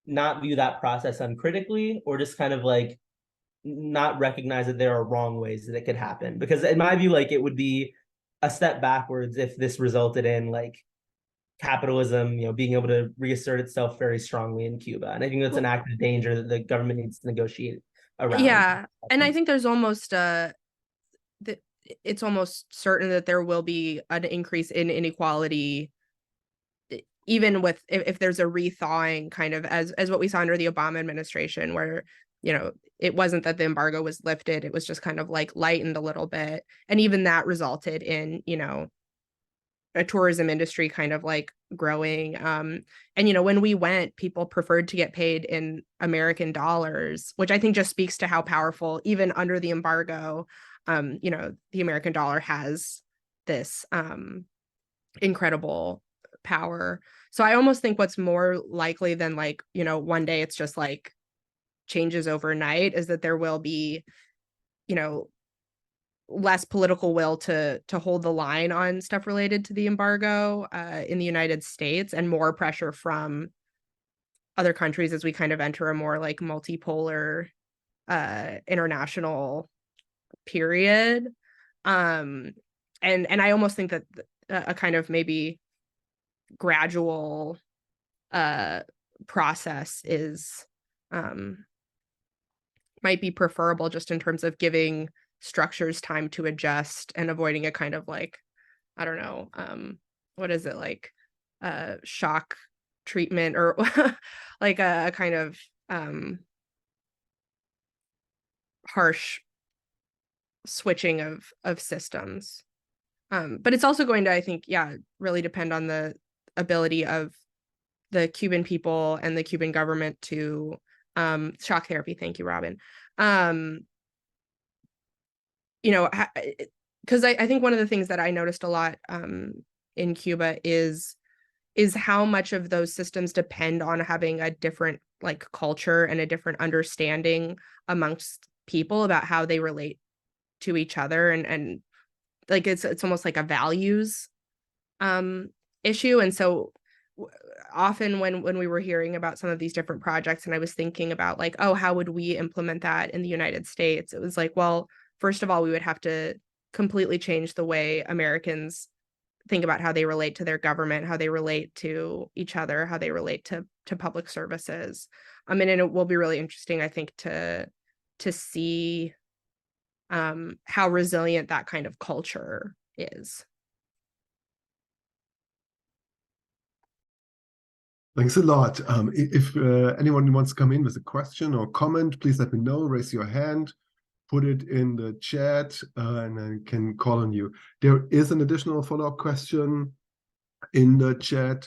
not view that process uncritically, or just kind of like not recognize that there are wrong ways that it could happen. Because in my view, like, it would be a step backwards if this resulted in like capitalism, being able to reassert itself very strongly in Cuba. And I think that's an active danger that the government needs to negotiate around. Yeah, and I think there's almost it's almost certain that there will be an increase in inequality, even with if there's a rethawing, kind of as what we saw under the Obama administration, where it wasn't that the embargo was lifted, it was just kind of like lightened a little bit, and even that resulted in a tourism industry kind of like growing. And when we went, people preferred to get paid in American dollars, which I think just speaks to how powerful, even under the embargo, the American dollar has this incredible power. So I almost think what's more likely than like, one day it's just like changes overnight, is that there will be, less political will to hold the line on stuff related to the embargo in the United States, and more pressure from other countries as we kind of enter a more like multipolar international period. And I almost think that a kind of maybe gradual process is might be preferable, just in terms of giving structures time to adjust and avoiding a kind of like, I don't know, what is it, like shock treatment, or like a kind of harsh switching of systems. But it's also going to, I think, yeah, really depend on the ability of the Cuban people and the Cuban government to shock therapy. Thank you, Robin. You know, because I think one of the things that I noticed a lot in Cuba is how much of those systems depend on having a different like culture and a different understanding amongst people about how they relate to each other, and like it's almost like a values issue. And so often when we were hearing about some of these different projects, and I was thinking about like, oh, how would we implement that in the United States? It was like, well, first of all, we would have to completely change the way Americans think about how they relate to their government, how they relate to each other, how they relate to public services. I mean, and it will be really interesting, I think, to see how resilient that kind of culture is. Thanks a lot. If anyone wants to come in with a question or comment, please let me know. Raise your hand, put it in the chat, and I can call on you. There is an additional follow-up question in the chat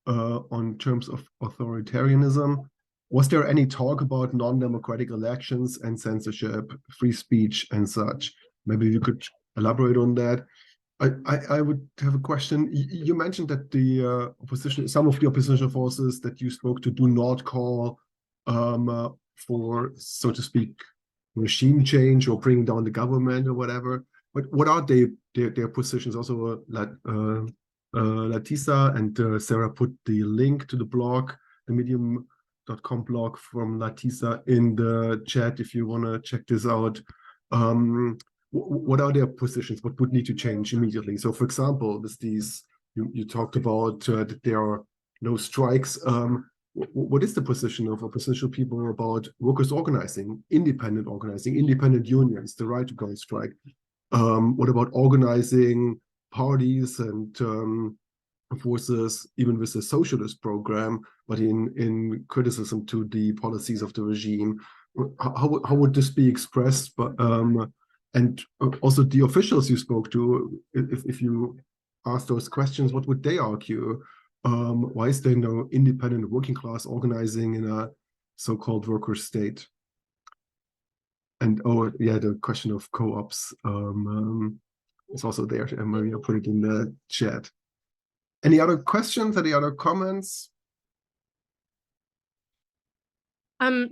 on terms of authoritarianism. Was there any talk about non-democratic elections and censorship, free speech, and such? Maybe you could elaborate on that. I would have a question. You mentioned that the opposition, some of the opposition forces that you spoke to, do not call for, so to speak, regime change or bringing down the government or whatever. But what are their positions? Also, Latisa and Sarah put the link to the blog, the medium.com blog from Latisa, in the chat if you want to check this out. What are their positions? What would need to change immediately? So, for example, with these, you talked about that there are no strikes. What is the position of opposition people about workers organizing, independent unions, the right to go on strike? What about organizing parties and forces, even with the socialist program, but in criticism to the policies of the regime? How would this be expressed? But and also the officials you spoke to, if you ask those questions, what would they argue? Why is there no independent working class organizing in a so-called worker state? And oh yeah, the question of co-ops is also there, and Maria put it in the chat. Any other questions? Any other comments?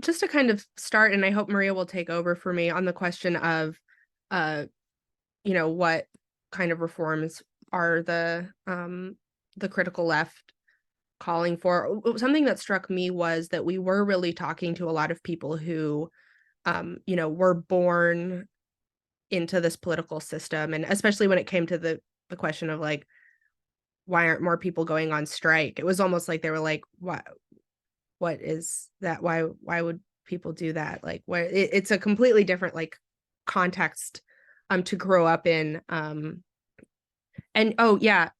Just to kind of start, and I hope Maria will take over for me on the question of you know, what kind of reforms are the critical left calling for. Something that struck me was that we were really talking to a lot of people who you know, were born into this political system, and especially when it came to the question of like, why aren't more people going on strike? It was almost like they were like, what is that? Why would people do that? Like, what? It's a completely different like context to grow up in. And oh yeah,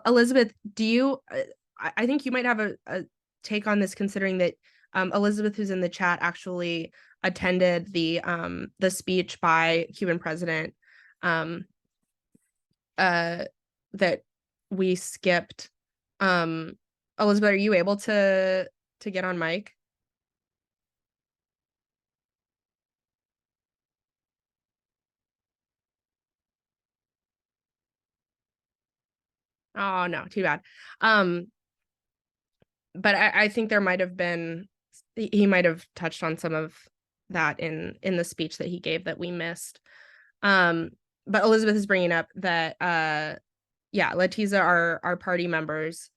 Elizabeth, do you I think you might have a take on this, considering that Elizabeth, who's in the chat, actually attended the speech by Cuban president that we skipped. Elizabeth, are you able to get on mic? Oh no, too bad. But I think there might have been, he might have touched on some of that in the speech that he gave that we missed. But Elizabeth is bringing up that yeah, Latiza are party members.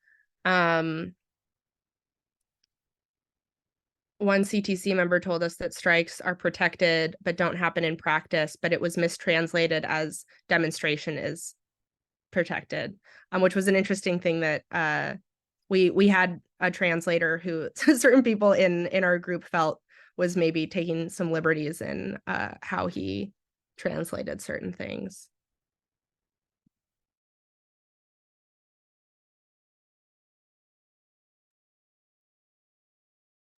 one CTC member told us that strikes are protected but don't happen in practice, but it was mistranslated as demonstration is protected, which was an interesting thing that we had a translator who certain people in our group felt was maybe taking some liberties in how he translated certain things.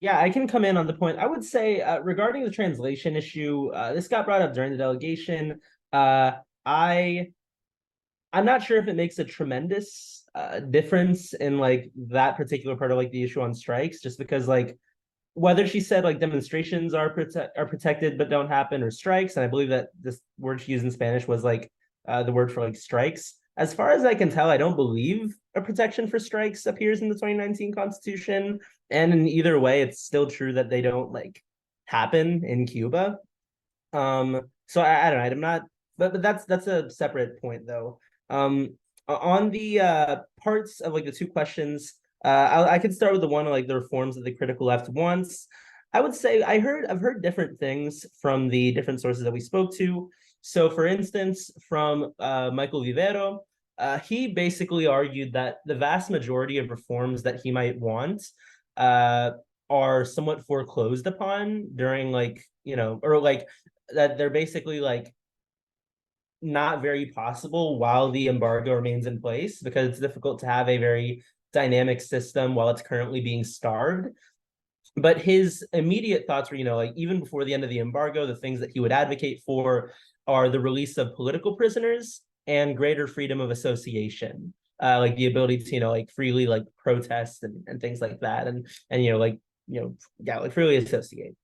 Yeah, I can come in on the point. I would say regarding the translation issue, this got brought up during the delegation. I'm not sure if it makes a tremendous difference in like that particular part of like the issue on strikes, just because like whether she said like demonstrations are protected but don't happen, or strikes, and I believe that this word she used in Spanish was like the word for like strikes. As far as I can tell, I don't believe a protection for strikes appears in the 2019 Constitution. And in either way, it's still true that they don't like happen in Cuba. So I don't know. I'm not, but that's a separate point though. On the parts of like the two questions, I could start with the one on like the reforms that the critical left wants. I would say I've heard different things from the different sources that we spoke to. So, for instance, from Michael Vivero, he basically argued that the vast majority of reforms that he might want are somewhat foreclosed upon during like, or like that they're basically like not very possible while the embargo remains in place, because it's difficult to have a very dynamic system while it's currently being starved. But his immediate thoughts were, like even before the end of the embargo, the things that he would advocate for are the release of political prisoners and greater freedom of association, like the ability to, like freely like protest and things like that, and like like freely associate.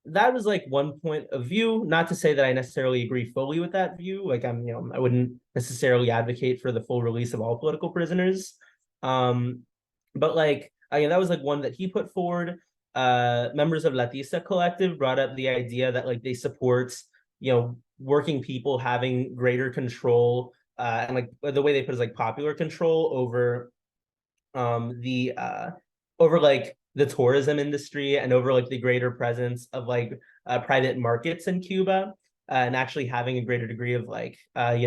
That was like one point of view. Not to say that I necessarily agree fully with that view. Like I wouldn't necessarily advocate for the full release of all political prisoners. But like that was like one that he put forward. Members of Latisa Collective brought up the idea that like they support, working people having greater control, and like the way they put it is like popular control over over like the tourism industry and over like the greater presence of like private markets in Cuba, and actually having a greater degree of like a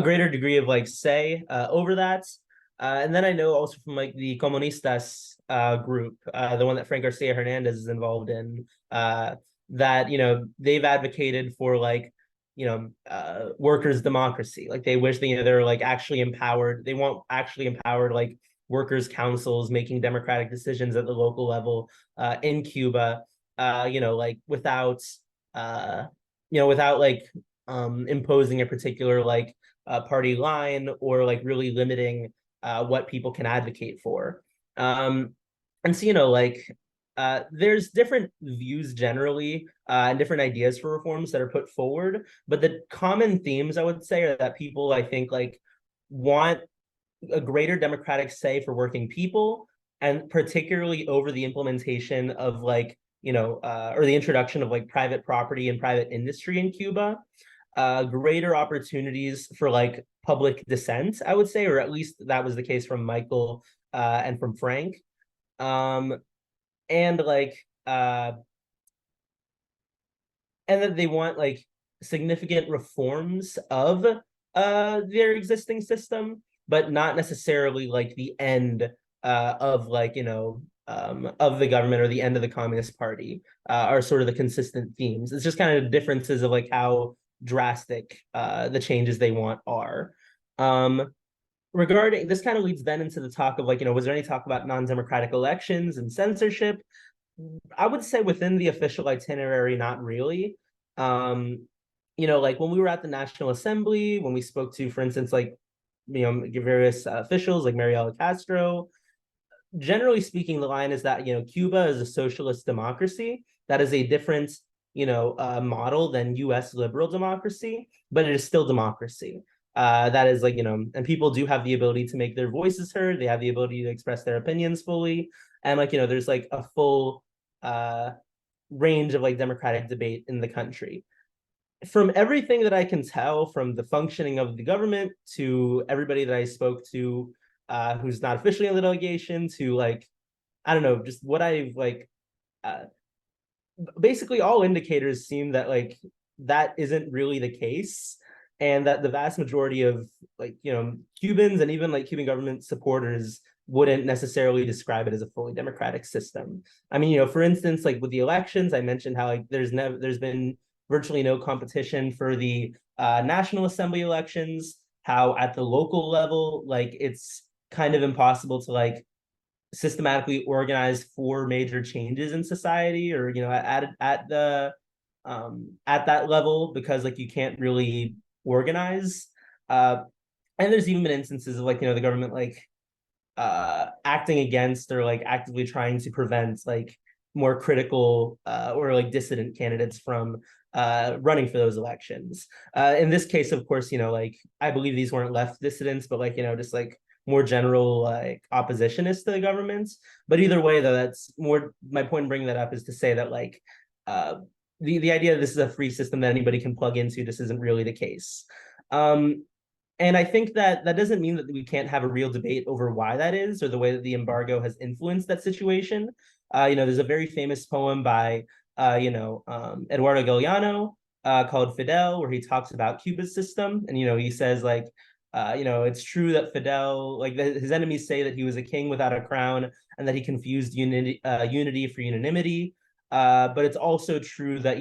greater degree of like say over that. And then I know also from like the Comunistas group, the one that Frank Garcia Hernandez is involved in, that they've advocated for like workers' democracy. Like they wish they're like actually empowered. They want actually empowered like workers' councils making democratic decisions at the local level in Cuba. Like without without like imposing a particular like party line, or like really limiting what people can advocate for. And so like there's different views generally and different ideas for reforms that are put forward, but the common themes I would say are that people I think like want a greater democratic say for working people, and particularly over the implementation of like or the introduction of like private property and private industry in Cuba, greater opportunities for like public dissent, I would say, or at least that was the case from Michael and from Frank. And like and that they want like significant reforms of their existing system, but not necessarily like the end of like of the government or the end of the Communist Party, are sort of the consistent themes. It's just kind of differences of like how drastic the changes they want are. Regarding this kind of leads then into the talk of like, was there any talk about non-democratic elections and censorship? I would say within the official itinerary, not really. Like when we were at the National Assembly, when we spoke to, for instance, like, various officials like Mariela Castro, generally speaking, the line is that, Cuba is a socialist democracy. That is a different, model than US liberal democracy, but it is still democracy. That is like, and people do have the ability to make their voices heard. They have the ability to express their opinions fully. And like, there's like a full range of like democratic debate in the country. From everything that I can tell, from the functioning of the government to everybody that I spoke to, who's not officially in the delegation, to like I don't know, just what I've like, basically all indicators seem that like that isn't really the case, and that the vast majority of like, you know, Cubans and even like Cuban government supporters wouldn't necessarily describe it as a fully democratic system. I mean, you know, for instance, like with the elections, I mentioned how like there's been virtually no competition for the National Assembly elections, how at the local level, like it's kind of impossible to like systematically organize for major changes in society, or you know, at the at that level, because like you can't really organize. And there's even been instances of like, you know, the government like acting against or like actively trying to prevent like more critical or like dissident candidates from running for those elections. In this case, of course, you know, like I believe these weren't left dissidents, but like, you know, just like more general like oppositionists to the government. But either way, though, that's more my point in bringing that up is to say that like the idea that this is a free system that anybody can plug into, this isn't really the case. And I think that that doesn't mean that we can't have a real debate over why that is, or the way that the embargo has influenced that situation. You know, there's a very famous poem by, Eduardo Galeano called Fidel, where he talks about Cuba's system. And, you know, he says like, it's true that Fidel, like his enemies say that he was a king without a crown and that he confused unity for unanimity. But it's also true that,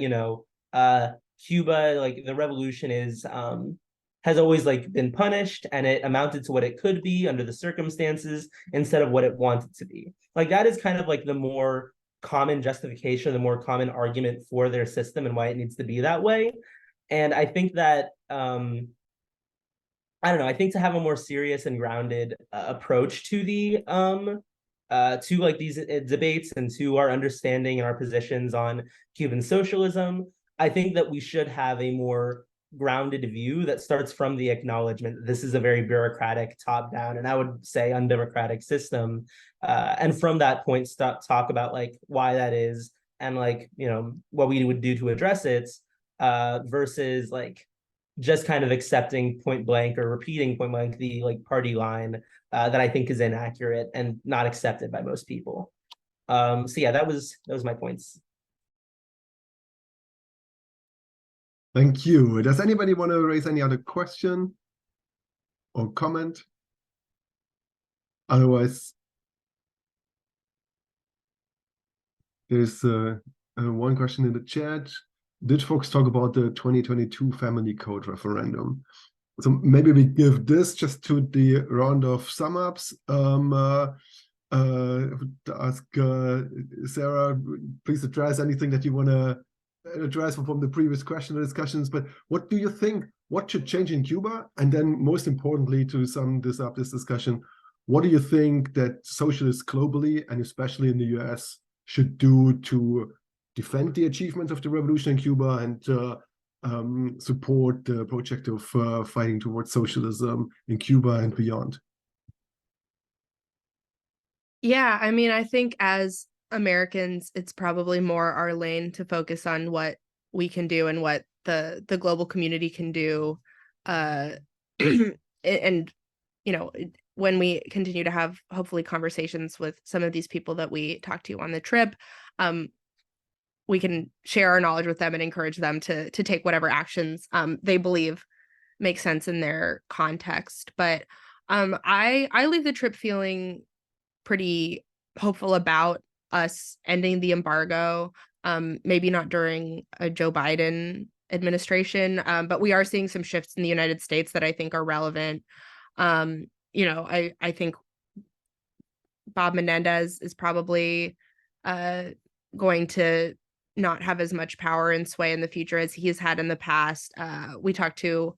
Cuba, like the revolution has always like been punished, and it amounted to what it could be under the circumstances instead of what it wanted to be. Like that is kind of like the more common justification, the more common argument for their system and why it needs to be that way. And I think that I don't know, I think to have a more serious and grounded approach to the to like these debates and to our understanding and our positions on Cuban socialism, I think that we should have a more grounded view that starts from the acknowledgement that this is a very bureaucratic, top-down, and I would say undemocratic system. And from that point, talk about like why that is and like, you know, what we would do to address it, versus like just kind of accepting point blank or repeating point blank the like party line that I think is inaccurate and not accepted by most people. So yeah, that was my points. Thank you. Does anybody want to raise any other question or comment? Otherwise, there's one question in the chat. Did folks talk about the 2022 Family Code referendum? So maybe we give this just to the round of sum ups. To ask Sarah, please address anything that you want to address from the previous question or discussions. But what do you think? What should change in Cuba? And then, most importantly, to sum this up, this discussion, what do you think that socialists globally and especially in the US should do to defend the achievements of the revolution in Cuba and support the project of fighting towards socialism in Cuba and beyond? Yeah, I mean, I think as Americans, it's probably more our lane to focus on what we can do and what the global community can do. And, you know, when we continue to have hopefully conversations with some of these people that we talked to on the trip, we can share our knowledge with them and encourage them to take whatever actions they believe make sense in their context. But I leave the trip feeling pretty hopeful about us ending the embargo, maybe not during a Joe Biden administration, but we are seeing some shifts in the United States that I think are relevant. You know, I think Bob Menendez is probably going to not have as much power and sway in the future as he's had in the past. We talked to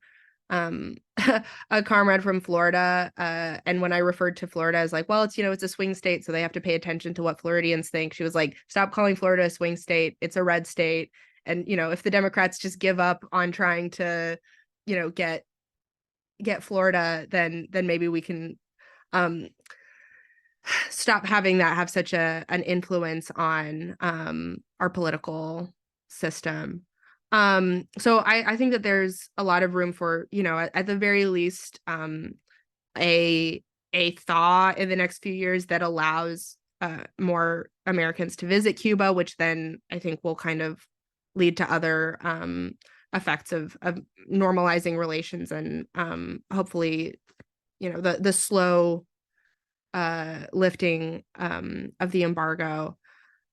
a comrade from Florida, and when I referred to Florida as like, well, it's, you know, it's a swing state, so they have to pay attention to what Floridians think, she was like, stop calling Florida a swing state, it's a red state. And, you know, if the Democrats just give up on trying to, you know, get Florida, then maybe we can stop having that have such an influence on our political system. So I think that there's a lot of room for, you know, at the very least, a thaw in the next few years that allows more Americans to visit Cuba, which then I think will kind of lead to other effects of normalizing relations and hopefully, the slow lifting of the embargo.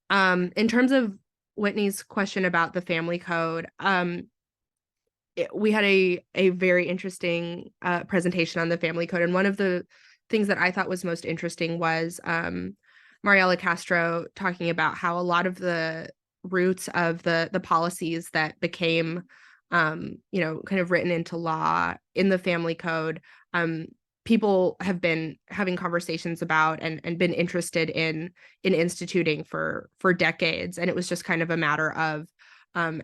In terms of Whitney's question about the family code, we had a very interesting presentation on the family code. And one of the things that I thought was most interesting was Mariela Castro talking about how a lot of the roots of the policies that became, kind of written into law in the family code, people have been having conversations about and been interested in instituting for decades. And it was just kind of a matter of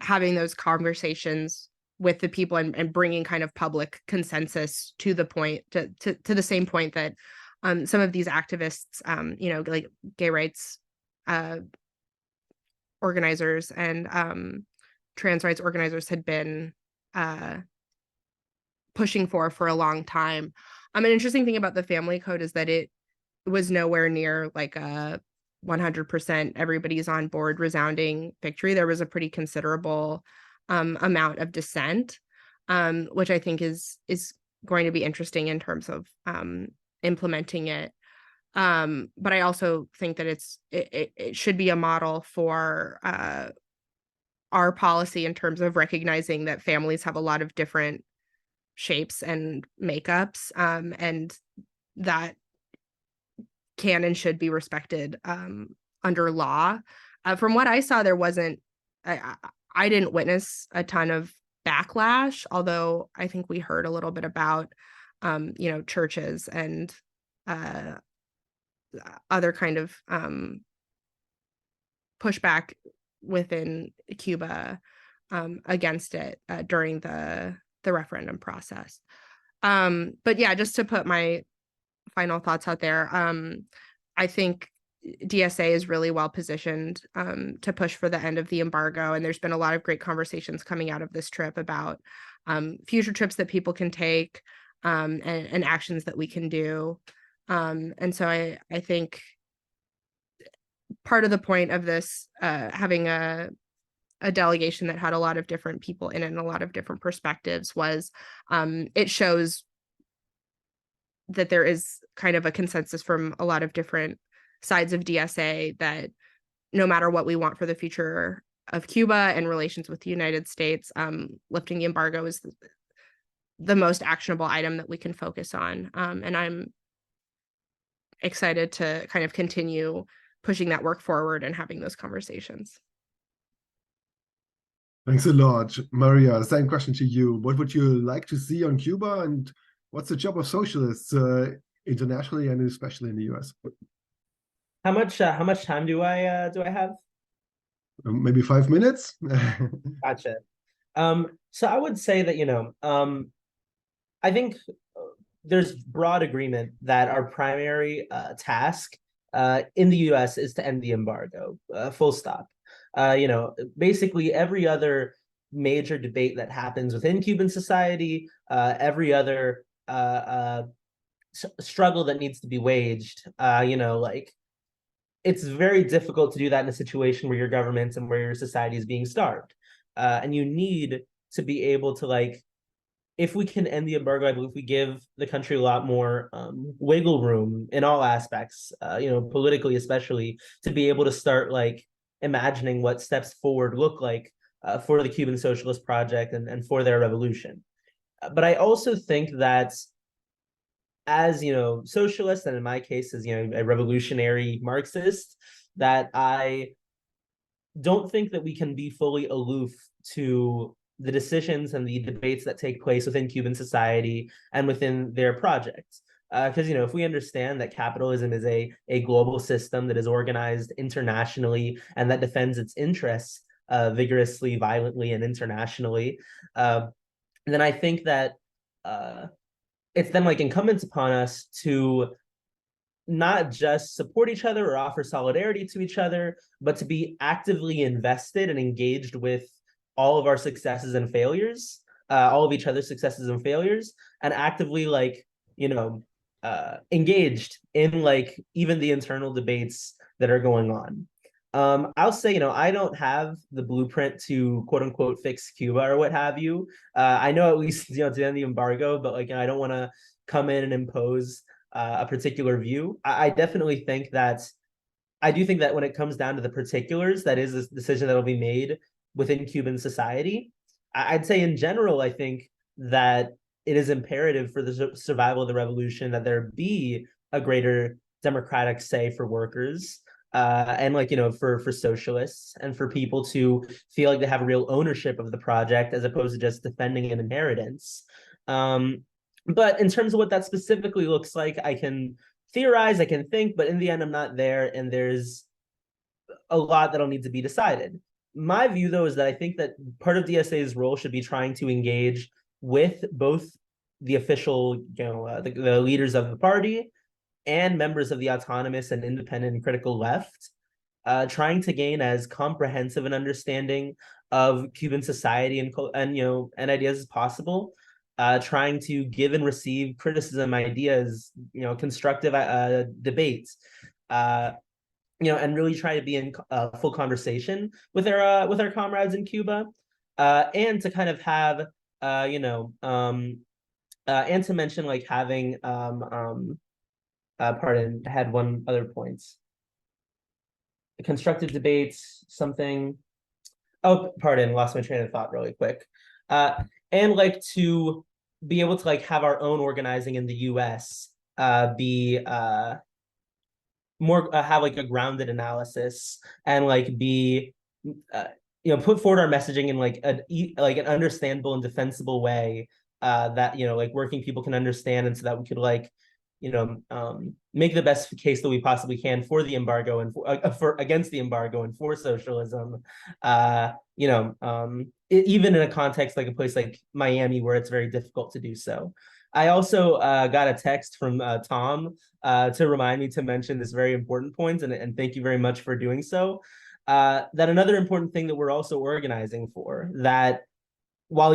having those conversations with the people and bringing kind of public consensus to the point, to the same point that some of these activists, like gay rights organizers and trans rights organizers had been pushing for a long time. An interesting thing about the family code is that it was nowhere near like a 100% everybody's on board resounding victory. There was a pretty considerable amount of dissent, which I think is going to be interesting in terms of implementing it. But I also think that it should be a model for our policy in terms of recognizing that families have a lot of different shapes and makeups, and that can and should be respected under law. From what I saw, there wasn't, I didn't witness a ton of backlash, although I think we heard a little bit about, churches and other kind of pushback within Cuba against it during the referendum process. But yeah, just to put my final thoughts out there, I think DSA is really well positioned to push for the end of the embargo. And there's been a lot of great conversations coming out of this trip about future trips that people can take and actions that we can do. And so I think part of the point of this, having a delegation that had a lot of different people in it and a lot of different perspectives, was it shows that there is kind of a consensus from a lot of different sides of DSA that no matter what we want for the future of Cuba and relations with the United States, lifting the embargo is the most actionable item that we can focus on. And I'm excited to kind of continue pushing that work forward and having those conversations. Thanks a lot, Maria. Same question to you. What would you like to see on Cuba, and what's the job of socialists internationally and especially in the US? How much time do I have? Maybe 5 minutes. Gotcha. So I would say that I think there's broad agreement that our primary task in the US is to end the embargo, full stop. Basically every other major debate that happens within Cuban society, every other struggle that needs to be waged, it's very difficult to do that in a situation where your government and where your society is being starved. And you need to be able to, if we can end the embargo, I believe we give the country a lot more wiggle room in all aspects, politically especially, to be able to start imagining what steps forward look like for the Cuban Socialist Project and for their revolution. But I also think that as socialist, and in my case as a revolutionary Marxist, that I don't think that we can be fully aloof to the decisions and the debates that take place within Cuban society and within their projects. Because if we understand that capitalism is a global system that is organized internationally and that defends its interests vigorously, violently, and internationally, then I think that it's then incumbent upon us to not just support each other or offer solidarity to each other, but to be actively invested and engaged with all of our successes and failures, all of each other's successes and failures, and actively engaged in even the internal debates that are going on. I'll say, I don't have the blueprint to quote unquote fix Cuba or what have you. I know at least, to end the embargo, but like, I don't want to come in and impose a particular view. I definitely think that, I do think that when it comes down to the particulars, that is a decision that'll be made within Cuban society. I'd say in general, I think that it is imperative for the survival of the revolution that there be a greater democratic say for workers. And like, for socialists and for people to feel like they have a real ownership of the project as opposed to just defending an inheritance. But in terms of what that specifically looks like, I can theorize, I can think, but in the end, I'm not there, and there's a lot that'll need to be decided. My view, though, is that I think that part of DSA's role should be trying to engage with both the official, the leaders of the party and members of the autonomous and independent and critical left, trying to gain as comprehensive an understanding of Cuban society and ideas as possible, trying to give and receive criticism, ideas, constructive debates, and really try to be in full conversation with our comrades in Cuba, and to kind of have and to mention like having pardon, I had one other point. Constructive debates, something. Oh, pardon, lost my train of thought really quick. And like to be able to like have our own organizing in the US be more have like a grounded analysis and like be put forward our messaging in like an understandable and defensible way that like working people can understand, and so that we could like make the best case that we possibly can for the embargo and for against the embargo and for socialism, even in a context like a place like Miami where it's very difficult to do so. I also got a text from Tom to remind me to mention this very important point, and thank you very much for doing so. That another important thing that we're also organizing for, that while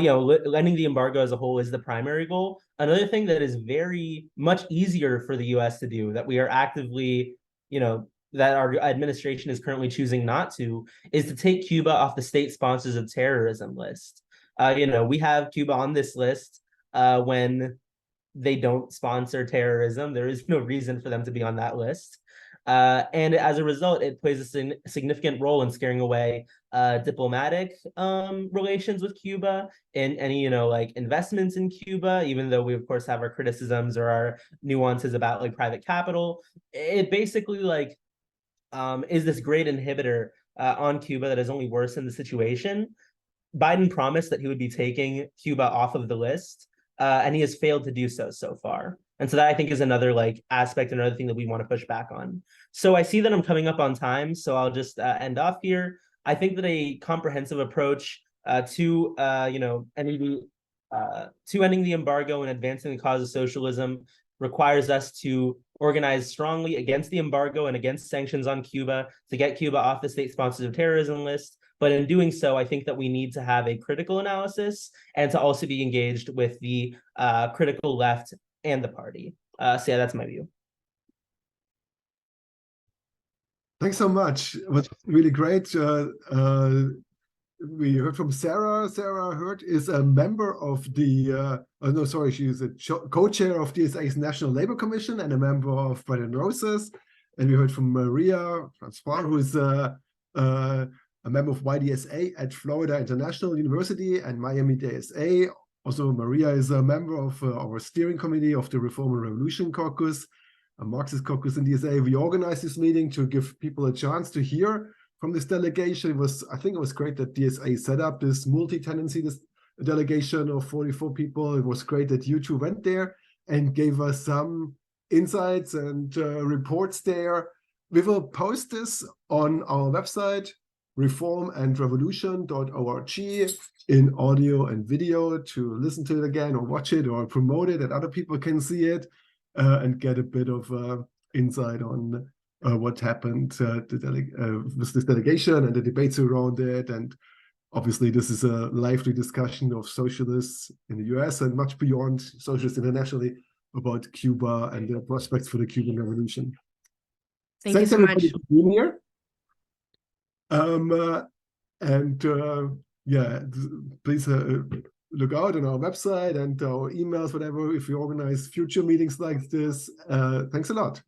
ending the embargo as a whole is the primary goal, another thing that is very much easier for the US to do, that we are actively, that our administration is currently choosing not to, is to take Cuba off the state sponsors of terrorism list. We have Cuba on this list when they don't sponsor terrorism. There is no reason for them to be on that list. And as a result, it plays a significant role in scaring away diplomatic relations with Cuba and any, like investments in Cuba, even though we, of course, have our criticisms or our nuances about like private capital. It basically like is this great inhibitor on Cuba that has only worsened the situation. Biden promised that he would be taking Cuba off of the list, and he has failed to do so far. And so that I think is another like aspect, another thing that we want to push back on. So I see that I'm coming up on time, so I'll just end off here. I think that a comprehensive approach to ending the embargo and advancing the cause of socialism requires us to organize strongly against the embargo and against sanctions on Cuba to get Cuba off the state sponsors of terrorism list. But in doing so, I think that we need to have a critical analysis and to also be engaged with the critical left and the party. So yeah, that's my view. Thanks so much. It was really great. We heard from Sarah. Sarah Hurd is a member of the, she's a co-chair of DSA's National Labor Commission and a member of Bread and Roses. And we heard from Maria Franzblau, who is a member of YDSA at Florida International University and Miami DSA. Also, Maria is a member of our steering committee of the Reform and Revolution Caucus, a Marxist caucus in DSA. We organized this meeting to give people a chance to hear from this delegation. I think it was great that DSA set up this multi-tendency, this delegation of 44 people. It was great that you two went there and gave us some insights and reports there. We will post this on our website, reformandrevolution.org, in audio and video to listen to it again or watch it or promote it, that other people can see it and get a bit of insight on what happened with this delegation and the debates around it. And obviously, this is a lively discussion of socialists in the US and much beyond socialists internationally about Cuba and their prospects for the Cuban Revolution. Thank you Thanks so everybody much. for being here. Yeah, please look out on our website and our emails, whatever, if we organize future meetings like this. Thanks a lot.